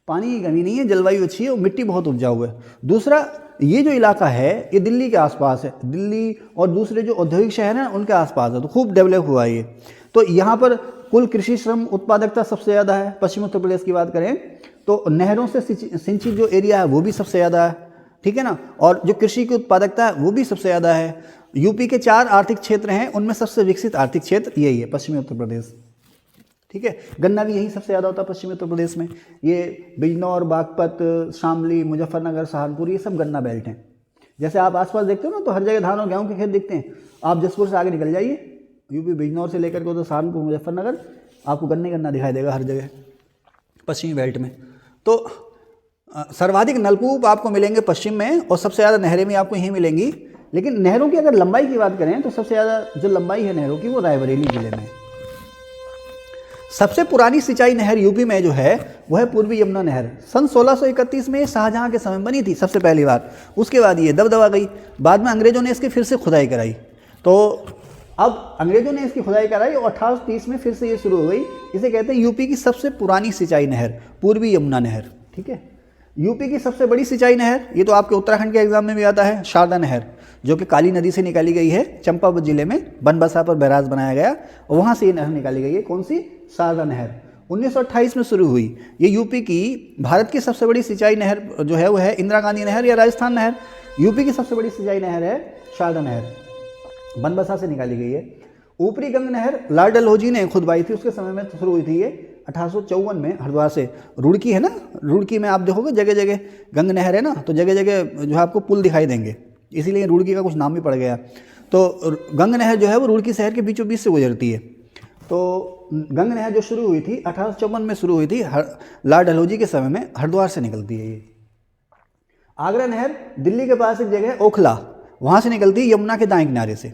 पानी की कमी नहीं है, जलवायु अच्छी है और मिट्टी बहुत उपजाऊ है। दूसरा, ये जो इलाका है ये दिल्ली के आसपास है, दिल्ली और दूसरे जो औद्योगिक शहर हैं उनके आसपास है, तो खूब डेवलप हुआ है ये। तो यहाँ पर कुल कृषि श्रम उत्पादकता सबसे ज़्यादा है। पश्चिम उत्तर प्रदेश की बात करें तो नहरों से सिंचित जो एरिया है वो भी सबसे ज़्यादा है, ठीक है ना, और जो कृषि की उत्पादकता है वो भी सबसे ज़्यादा है। यूपी के 4 आर्थिक क्षेत्र हैं, उनमें सबसे विकसित आर्थिक क्षेत्र यही है, पश्चिमी उत्तर प्रदेश, ठीक है। गन्ना भी यही सबसे ज़्यादा होता है पश्चिमी उत्तर प्रदेश में। ये बिजनौर, बागपत, शामली, मुजफ्फरनगर, सहारनपुर, ये सब गन्ना बेल्ट हैं। जैसे आप आसपास देखते हो ना तो हर जगह धान और गेहूं के खेत दिखते हैं। आप जसपुर से आगे निकल जाइए, यूपी बिजनौर से लेकर के तो सहारनपुर, मुजफ्फरनगर, आपको गन्ना दिखाई देगा हर जगह पश्चिमी बेल्ट में। तो सर्वाधिक नलकूप आपको मिलेंगे पश्चिम में और सबसे ज़्यादा नहरें भी आपको यहीं मिलेंगी। लेकिन नहरों की अगर लंबाई की बात करें तो सबसे ज़्यादा जो लंबाई है नहरों की वो रायबरेली जिले में। सबसे पुरानी सिंचाई नहर यूपी में जो है वह है पूर्वी यमुना नहर। सन 1631 में शाहजहां के समय बनी थी सबसे पहली बार, उसके बाद ये दबदबा गई। बाद में अंग्रेजों ने इसकी फिर से खुदाई कराई, तो अब अंग्रेजों ने इसकी खुदाई कराई और 1830 में फिर से ये शुरू हो गई। इसे कहते हैं यूपी की सबसे पुरानी सिंचाई नहर, पूर्वी यमुना नहर, ठीक है। यूपी की सबसे बड़ी सिंचाई नहर, ये तो आपके उत्तराखंड के एग्जाम में भी आता है, शारदा नहर, जो कि काली नदी से निकाली गई है। चंपावत जिले में बनबसा पर बैराज बनाया गया और वहाँ से ये नहर निकाली गई है। कौन सी? शारदा नहर। 1928 में शुरू हुई। ये यूपी की, भारत की सबसे बड़ी सिंचाई नहर जो है वो है इंदिरा गांधी नहर या राजस्थान नहर। यूपी की सबसे बड़ी सिंचाई नहर है शारदा नहर, बनबसा से निकाली गई है। ऊपरी गंग नहर लॉर्ड डलहौजी ने खुदवाई थी, उसके समय में शुरू हुई थी ये 1854 में हरिद्वार से। रुड़की है ना, रुड़की में आप देखोगे जगह जगह गंग नहर है ना, तो जगह जगह जो है आपको पुल दिखाई देंगे, इसीलिए रुड़की का कुछ नाम भी पड़ गया। तो गंग नहर जो है वो रुड़की शहर के बीचों बीच से गुजरती है। तो गंग नहर जो शुरू हुई थी 1854 में शुरू हुई थी, लॉर्ड डलहौजी के समय में हरिद्वार से निकलती है ये। आगरा नहर दिल्ली के पास एक जगह है ओखला, वहाँ से निकलती है यमुना के दाएं किनारे से।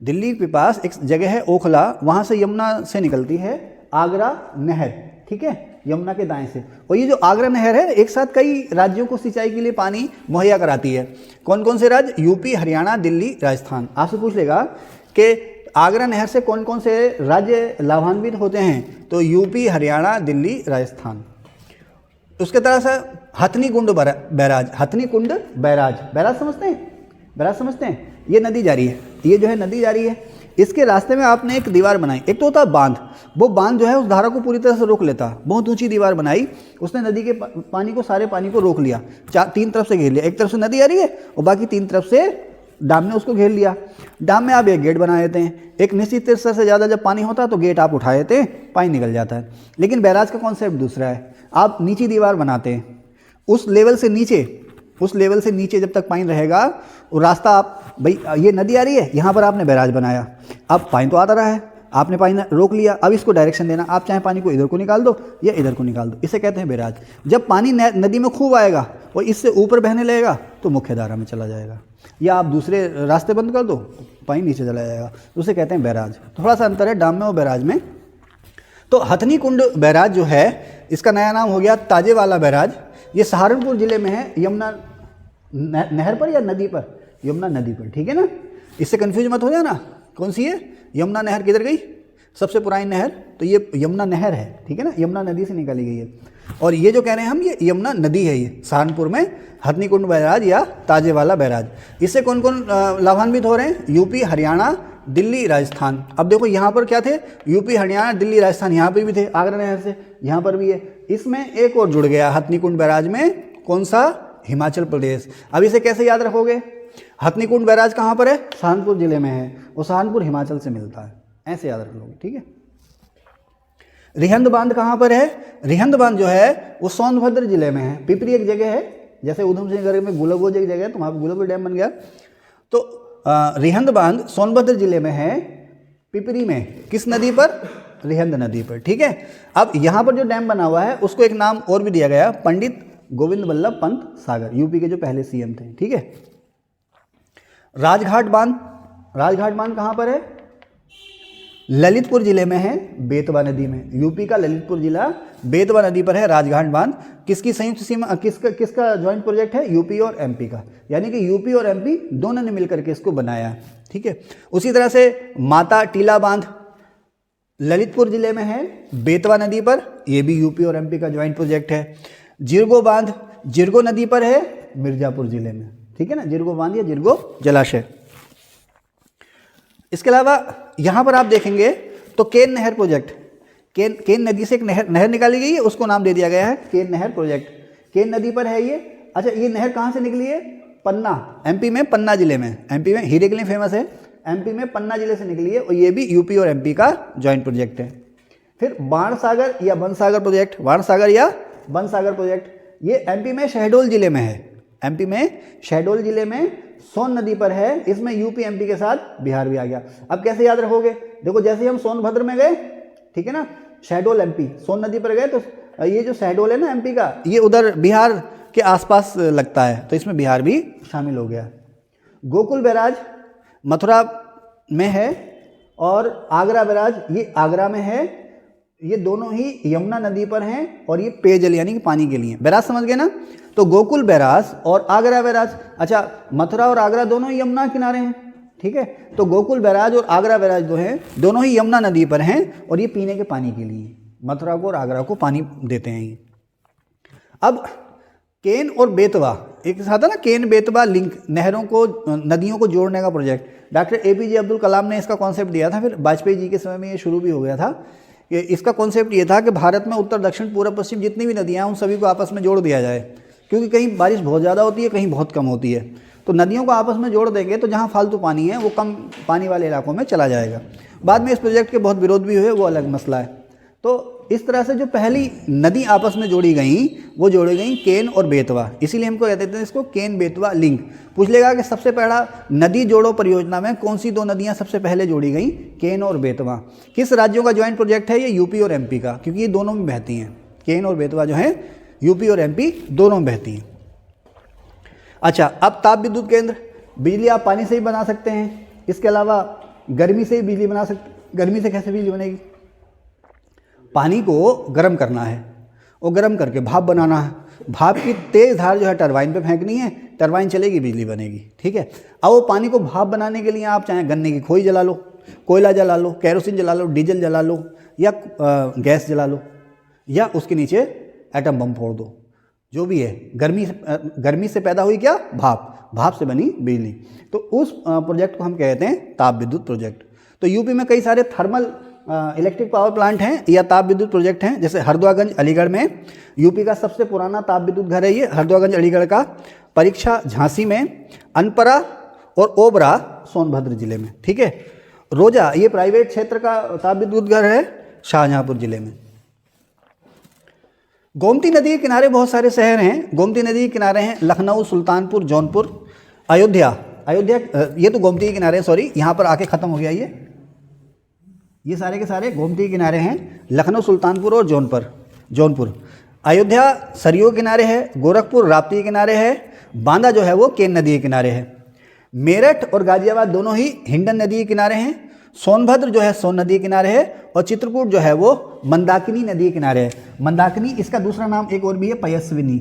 दिल्ली के पास एक जगह है ओखला, वहाँ से यमुना से निकलती है आगरा नहर, ठीक है, यमुना के दाएं से। और ये जो आगरा नहर है एक साथ कई राज्यों को सिंचाई के लिए पानी मुहैया कराती है। कौन कौन से राज्य? यूपी, हरियाणा, दिल्ली, राजस्थान। आपसे पूछ लेगा कि आगरा नहर से कौन कौन से राज्य लाभान्वित होते हैं, तो यूपी, हरियाणा, दिल्ली, राजस्थान। उसके तरह से हथनी कुंड बैराज, हथनी कुंड बैराज, बैराज समझते हैं? बैराज समझते हैं? ये नदी जा रही है, ये जो है नदी जा रही है, इसके रास्ते में आपने एक दीवार बनाई, एक तो होता है बांध, वो बांध जो है उस धारा को पूरी तरह से रोक लेता, बहुत ऊंची दीवार बनाई, उसने नदी के पानी को, सारे पानी को रोक लिया, तीन तरफ से घेर लिया, एक तरफ से नदी आ रही है और बाकी तीन तरफ से डैम ने उसको घेर लिया। डैम में आप एक गेट बना देते हैं, एक निश्चित स्तर से ज़्यादा जब पानी होता है तो गेट आप उठा देते हैं, पानी निकल जाता है। लेकिन बैराज का कॉन्सेप्ट दूसरा है, आप नीची दीवार बनाते हैं, उस लेवल से नीचे जब तक पानी रहेगा वो रास्ता, आप भाई ये नदी आ रही है, यहाँ पर आपने बैराज बनाया, अब पानी तो आता रहा है, आपने पानी रोक लिया, अब इसको डायरेक्शन देना, आप चाहे पानी को इधर को निकाल दो या इधर को निकाल दो, इसे कहते हैं बैराज। जब पानी नदी में खूब आएगा और इससे ऊपर बहने लगेगा तो मुख्य धारा में चला जाएगा, या आप दूसरे रास्ते बंद कर दो पानी नीचे चला जाएगा, उसे कहते हैं बैराज। थोड़ा सा अंतर है डैम में और बैराज में। तो हथनी कुंड बैराज जो है, इसका नया नाम हो गया ताजेवाला बैराज। ये सहारनपुर जिले में है, यमुना नहर पर या नदी पर, यमुना नदी पर, ठीक है ना, इससे कंफ्यूज मत हो जाना। कौन सी है यमुना नहर, किधर गई सबसे पुरानी नहर, तो ये यमुना नहर है, ठीक है ना, यमुना नदी से निकाली गई है। और ये जो कह रहे हैं हम, ये यमुना नदी है, ये सहारनपुर में हथनी कुंड बैराज या ताजेवाला बैराज। इससे कौन कौन लाभान्वित हो रहे हैं? यूपी, हरियाणा, दिल्ली, राजस्थान। अब देखो यहाँ पर क्या थे, यूपी, हरियाणा, दिल्ली, राजस्थान, यहाँ पर भी थे आगरा नहर से, यहाँ पर भी है। इसमें एक और जुड़ गया हथनी कुंड बैराज में, कौन सा? हिमाचल प्रदेश। अब इसे कैसे याद रखोगे? हथनी कुंड बैराज कहाँ पर है? सहारनपुर जिले में है, और सहारनपुर हिमाचल से मिलता है, ऐसे याद रख लोगे, ठीक है। रिहंद बांध कहाँ पर है? रिहंद बांध जो है वो सोनभद्र जिले में है। पिपरी एक जगह है, जैसे उधम सिंह नगर में गुलाबगंज एक जगह है, तो वहाँ पर गुलाबगंज डैम बन गया। तो रिहंद बांध सोनभद्र जिले में है, पिपरी में, किस नदी पर? रिहंद नदी पर, ठीक है। अब यहाँ पर जो डैम बना हुआ है उसको एक नाम और भी दिया गया, पंडित गोविंद बल्लभ पंत सागर, यूपी के जो पहले सीएम थे, ठीक है। राजघाट बांध, राजघाट बांध कहाँ पर है? ललितपुर जिले में है, बेतवा नदी में। यूपी का ललितपुर जिला बेतवा नदी पर है राजघाट बांध। किसकी संयुक्त सीमा, किसका ज्वाइंट प्रोजेक्ट है? यूपी और एमपी का, यानी कि यूपी और एमपी दोनों ने मिलकर के इसको बनाया, ठीक है। उसी तरह से माता टीला बांध ललितपुर जिले में है, बेतवा नदी पर, यह भी यूपी और एमपी का ज्वाइंट प्रोजेक्ट है। जिरगो बांध जिरगो नदी पर है, मिर्जापुर जिले में, ठीक है ना, जिरगो बांध या जिरगो जलाशय। इसके अलावा यहाँ पर आप देखेंगे तो केन नहर प्रोजेक्ट, केन नदी से एक नहर निकाली गई है, उसको नाम दे दिया गया है केन नहर प्रोजेक्ट। केन नदी पर है ये। अच्छा, ये नहर कहाँ से निकली है? पन्ना, एमपी में, पन्ना जिले में, एमपी में हीरे के लिए फेमस है, एमपी में पन्ना जिले से निकली है, और ये भी यूपी और एमपी का जॉइंट प्रोजेक्ट है। फिर बाणसागर या बनसागर प्रोजेक्ट, बाणसागर या बनसागर प्रोजेक्ट, ये एमपी में शहडोल जिले में है, एमपी में शहडोल जिले में सोन नदी पर है। इसमें यूपी एमपी के साथ बिहार भी आ गया। अब कैसे याद रखोगे? देखो, जैसे हम सोनभद्र में गए, ठीक है ना, शहडोल एमपी, सोन नदी पर गए, तो ये जो शहडोल है ना एमपी का, ये उधर बिहार के आसपास लगता है, तो इसमें बिहार भी शामिल हो गया। गोकुल बैराज मथुरा में है, और आगरा बैराज ये आगरा में है। ये दोनों ही यमुना नदी पर हैं, और ये पेयजल यानी कि पानी के लिए। बैराज समझ गए ना? तो गोकुल बैराज और आगरा बैराज। अच्छा, मथुरा और आगरा दोनों ही यमुना किनारे हैं, ठीक है। तो गोकुल बैराज और आगरा बैराज जो हैं दोनों ही यमुना नदी पर हैं, और ये पीने के पानी के लिए मथुरा को और आगरा को पानी देते हैं ये। अब केन और बेतवा एक साथ है ना, केन बेतवा लिंक, नहरों को, नदियों को जोड़ने का project. Doctor APJ Abdul Kalam ने इसका कॉन्सेप्ट दिया था, फिर वाजपेयी जी के समय में ये शुरू भी हो गया था। इसका कॉन्सेप्ट ये था कि भारत में उत्तर, दक्षिण, पूर्व, पश्चिम जितनी भी नदियाँ हैं उन सभी को आपस में जोड़ दिया जाए, क्योंकि कहीं बारिश बहुत ज़्यादा होती है, कहीं बहुत कम होती है। तो नदियों को आपस में जोड़ देंगे तो जहाँ फालतू पानी है वो कम पानी वाले इलाकों में चला जाएगा। बाद में इस प्रोजेक्ट के बहुत विरोध भी हुए, वो अलग मसला है। तो इस तरह से जो पहली नदी आपस में जोड़ी गई वो जोड़ी गई केन और बेतवा, इसीलिए हमको कहते थे इसको केन बेतवा लिंक। पूछ लेगा कि सबसे पहला नदी जोड़ो परियोजना में कौन सी दो नदियां सबसे पहले जोड़ी गई? केन और बेतवा। किस राज्यों का ज्वाइंट प्रोजेक्ट है? ये यूपी और एमपी का, क्योंकि ये दोनों में बहती हैं। केन और बेतवा जो है यूपी और एमपी दोनों में बहती हैं। अच्छा, अब ताप विद्युत केंद्र, बिजली आप पानी से ही बना सकते हैं, इसके अलावा गर्मी से ही बिजली बना सकते। गर्मी से कैसे बिजली बनेगी? पानी को गर्म करना है, और गर्म करके भाप बनाना है, भाप की तेज धार जो है टरबाइन पे फेंकनी है, टरबाइन चलेगी, बिजली बनेगी, ठीक है। अब वो पानी को भाप बनाने के लिए आप चाहे गन्ने की खोई जला लो, कोयला जला लो, केरोसिन जला लो, डीजल जला लो, या गैस जला लो, या उसके नीचे एटम बम फोड़ दो, जो भी है। गर्मी से पैदा हुई क्या? भाप, भाप से बनी बिजली। तो उस प्रोजेक्ट को हम कहते हैं ताप विद्युत प्रोजेक्ट। तो यूपी में कई सारे थर्मल इलेक्ट्रिक पावर प्लांट हैं या ताप विद्युत प्रोजेक्ट हैं, जैसे हरदोगंज अलीगढ़ में, यूपी का सबसे पुराना ताप विद्युत घर है ये हरदोगंज अलीगढ़ का, परीक्षा झांसी में, अनपरा और ओबरा सोनभद्र जिले में, ठीक है। रोजा ये प्राइवेट क्षेत्र का ताप विद्युत घर है शाहजहांपुर जिले में। गोमती नदी के किनारे बहुत सारे शहर हैं। गोमती नदी के किनारे हैं लखनऊ, सुल्तानपुर, जौनपुर, अयोध्या। अयोध्या ये तो गोमती के किनारे, सॉरी यहाँ पर आके ख़त्म हो गया ये सारे के सारे गोमती के किनारे हैं, लखनऊ, सुल्तानपुर और जौनपुर। अयोध्या सरयू के किनारे है, गोरखपुर राप्ती के किनारे है, बांदा जो है वो केन नदी के किनारे है, मेरठ और गाजियाबाद दोनों ही हिंडन नदी के किनारे हैं, सोनभद्र जो है सोन नदी के किनारे है, और चित्रकूट जो है वो मंदाकिनी नदी के किनारे है। मंदाकिनी इसका दूसरा नाम एक और भी है पयस्विनी,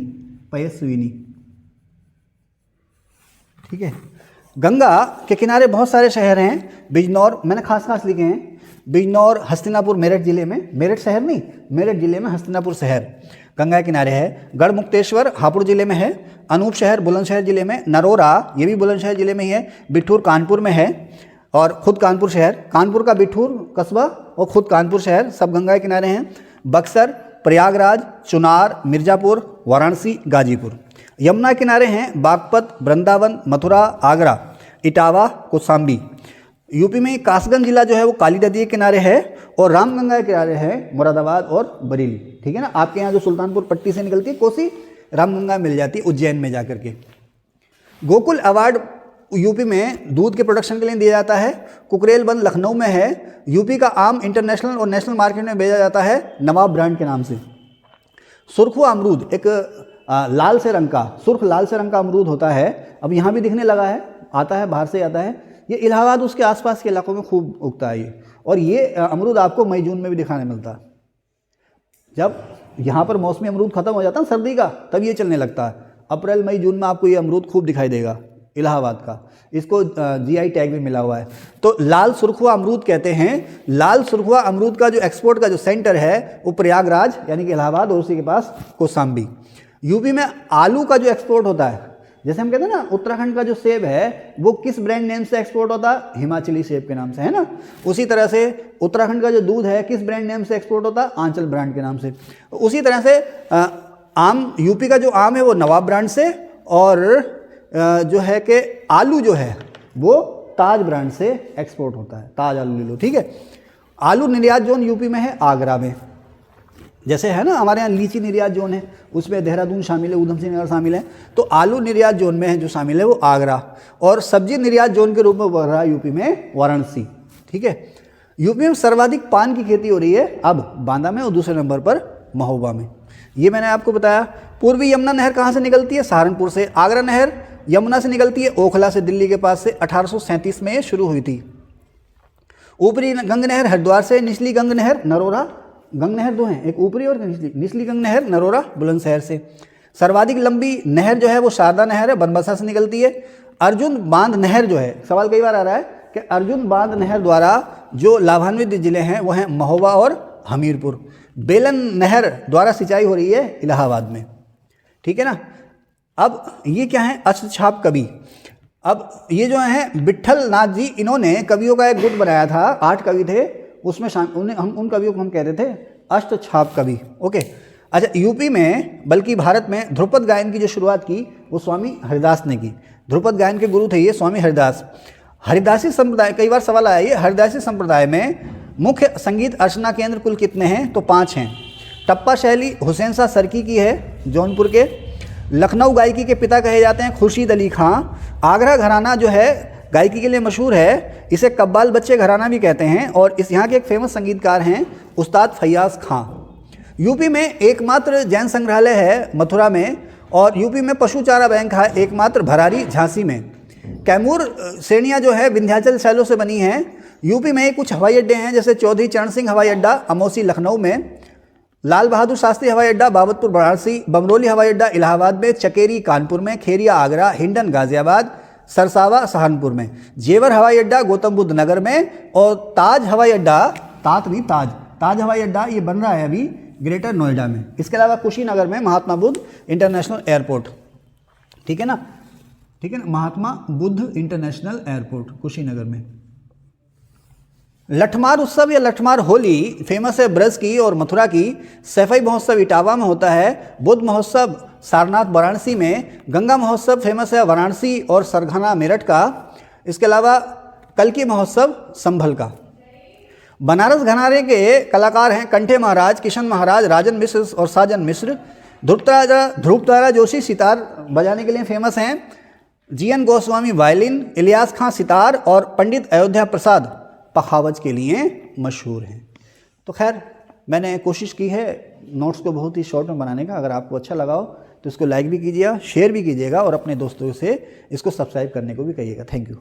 ठीक है। गंगा के किनारे बहुत सारे शहर हैं, बिजनौर मैंने खास लिखे हैं, बिजनौर, हस्तिनापुर मेरठ जिले में, मेरठ शहर नहीं, मेरठ जिले में हस्तिनापुर शहर गंगा के किनारे है, गढ़मुक्तेश्वर हापुड़ जिले में है, अनूप शहर बुलंदशहर जिले में, नरोरा ये भी बुलंदशहर जिले में ही है, बिठूर कानपुर में है, और खुद कानपुर शहर, कानपुर का बिठूर कस्बा और खुद कानपुर शहर सब गंगा के किनारे हैं, बक्सर, प्रयागराज, चुनार, मिर्ज़ापुर, वाराणसी, गाजीपुर। यमुना किनारे हैं बागपत, वृंदावन, मथुरा, आगरा, इटावा, कौशाम्बी। यूपी में कासगंज जिला जो है वो काली नदी के किनारे है, और रामगंगा के किनारे है मुरादाबाद और बरेली, ठीक है ना। आपके यहाँ जो सुल्तानपुर पट्टी से निकलती है कोसी, रामगंगा मिल जाती है उज्जैन में जाकर के। गोकुल अवार्ड यूपी में दूध के प्रोडक्शन के लिए दिया जाता है। कुकरेलबंद लखनऊ में है। यूपी का आम इंटरनेशनल और नेशनल मार्केट में भेजा जाता है नवाब ब्रांड के नाम से। सुरखुआ अमरूद एक लाल से रंग का, सुर्ख लाल से रंग का अमरूद होता है, अब यहाँ भी दिखने लगा है, आता है बाहर से आता है, ये इलाहाबाद उसके आसपास के इलाकों में खूब उगता है ये। और ये अमरूद आपको मई जून में भी दिखाने मिलता है। जब यहाँ पर मौसमी अमरूद खत्म हो जाता है सर्दी का, तब ये चलने लगता है। अप्रैल मई जून में आपको ये अमरूद खूब दिखाई देगा इलाहाबाद का। इसको जीआई टैग भी मिला हुआ है। तो लाल सुरखुआ अमरूद कहते हैं। लाल सुरखुआ अमरूद का जो एक्सपोर्ट का जो सेंटर है वो प्रयागराज यानी कि इलाहाबाद और उसी के पास कौशाम्बी। यूपी में आलू का जो एक्सपोर्ट होता है, जैसे हम कहते हैं ना उत्तराखंड का जो सेब है वो किस ब्रांड नेम से एक्सपोर्ट होता है, हिमाचली सेब के नाम से, है ना। उसी तरह से उत्तराखंड का जो दूध है किस ब्रांड नेम से एक्सपोर्ट होता है, आंचल ब्रांड के नाम से। उसी तरह से आम, यूपी का जो आम है वो नवाब ब्रांड से, और जो है कि आलू जो है वो ताज ब्रांड से एक्सपोर्ट होता है। ताज आलू ले लो, ठीक है। आलू निर्यात जोन यूपी में है आगरा में। जैसे है ना हमारे यहाँ लीची निर्यात जोन है, उसमें देहरादून शामिल है, ऊधम सिंह नगर शामिल है। तो आलू निर्यात जोन में है जो शामिल है वो आगरा, और सब्जी निर्यात जोन के रूप में बढ़ रहा है यूपी में वाराणसी, ठीक है। यूपी में सर्वाधिक पान की खेती हो रही है अब बांदा में, और दूसरे नंबर पर महोबा में। ये मैंने आपको बताया। पूर्वी यमुना नहर कहाँ से निकलती है, सहारनपुर से। आगरा नहर यमुना से निकलती है ओखला से, दिल्ली के पास से। 1837 में ये शुरू हुई थी। ऊपरी गंग नहर हरिद्वार से, निचली गंग नहर नरोरा, गंग नहर दो हैं, एक ऊपरी और निचली गंग नहर नरोरा बुलंदशहर से। सर्वाधिक लंबी नहर जो है वो शारदा नहर है, बनबसा से निकलती है। अर्जुन बांध नहर जो है, सवाल कई बार आ रहा है कि अर्जुन बांध नहर द्वारा जो लाभान्वित जिले हैं वो हैं महोबा और हमीरपुर। बेलन नहर द्वारा सिंचाई हो रही है इलाहाबाद में, ठीक है ना। अब ये क्या है, अष्टछाप कवि। अब ये जो है विट्ठल नाथ जी, इन्होंने कवियों का एक गुट बनाया था, 8 कवि थे उसमें हम उन कवियों को हम कहते थे अष्टछाप कवि, ओके। अच्छा, यूपी में बल्कि भारत में ध्रुपद गायन की जो शुरुआत की वो स्वामी हरिदास ने की। ध्रुपद गायन के गुरु थे ये स्वामी हरिदास। हरिदासी संप्रदाय, कई बार सवाल आया ये, हरिदासी संप्रदाय में मुख्य संगीत अर्चना केंद्र कुल कितने हैं, तो 5 हैं। टप्पा शैली हुसैन शाह सरकी की है जौनपुर के। लखनऊ गायकी के पिता कहे जाते हैं खुर्शीद अली खां। आगरा घराना जो है गायकी के लिए मशहूर है, इसे कब्बाल बच्चे घराना भी कहते हैं, और इस यहाँ के एक फेमस संगीतकार हैं उस्ताद फैयाज खां। यूपी में एकमात्र जैन संग्रहालय है मथुरा में, और यूपी में पशु चारा बैंक है एकमात्र भरारी झांसी में। कैमूर श्रेणियाँ जो है विंध्याचल शैलों से बनी हैं। यूपी में कुछ हवाई अड्डे हैं, जैसे चौधरी चरण सिंह हवाई अड्डा अमौसी लखनऊ में, लाल बहादुर शास्त्री हवाई अड्डा बाबतपुर वाराणसी, बमरोली हवाई अड्डा इलाहाबाद में, चकेरी कानपुर में, खेरिया आगरा, हिंडन गाजियाबाद, सरसावा सहारनपुर में, जेवर हवाई अड्डा गौतम बुद्ध नगर में, और ताज हवाई अड्डा, ताज हवाई अड्डा ये बन रहा है अभी ग्रेटर नोएडा में। इसके अलावा कुशीनगर में महात्मा बुद्ध इंटरनेशनल एयरपोर्ट, ठीक है ना, महात्मा बुद्ध इंटरनेशनल एयरपोर्ट कुशीनगर में। लठमार उत्सव या लठमार होली फेमस है ब्रज की और मथुरा की। सैफई महोत्सव इटावा में होता है। बुद्ध महोत्सव सारनाथ वाराणसी में। गंगा महोत्सव फेमस है वाराणसी और सरघाना मेरठ का। इसके अलावा कल्की महोत्सव संभल का। बनारस घराने के कलाकार हैं कंठे महाराज, किशन महाराज, राजन मिश्र और साजन मिश्र। ध्रुवतारा जोशी सितार बजाने के लिए फेमस हैं। जीएन गोस्वामी वायलिन, इलियास खां सितार और पंडित अयोध्या प्रसाद पखावज के लिए मशहूर हैं। तो खैर मैंने कोशिश की है नोट्स को बहुत ही शॉर्ट में बनाने का। अगर आपको अच्छा लगा हो तो इसको लाइक भी कीजिएगा, शेयर भी कीजिएगा और अपने दोस्तों से इसको सब्सक्राइब करने को भी कहिएगा। Thank you.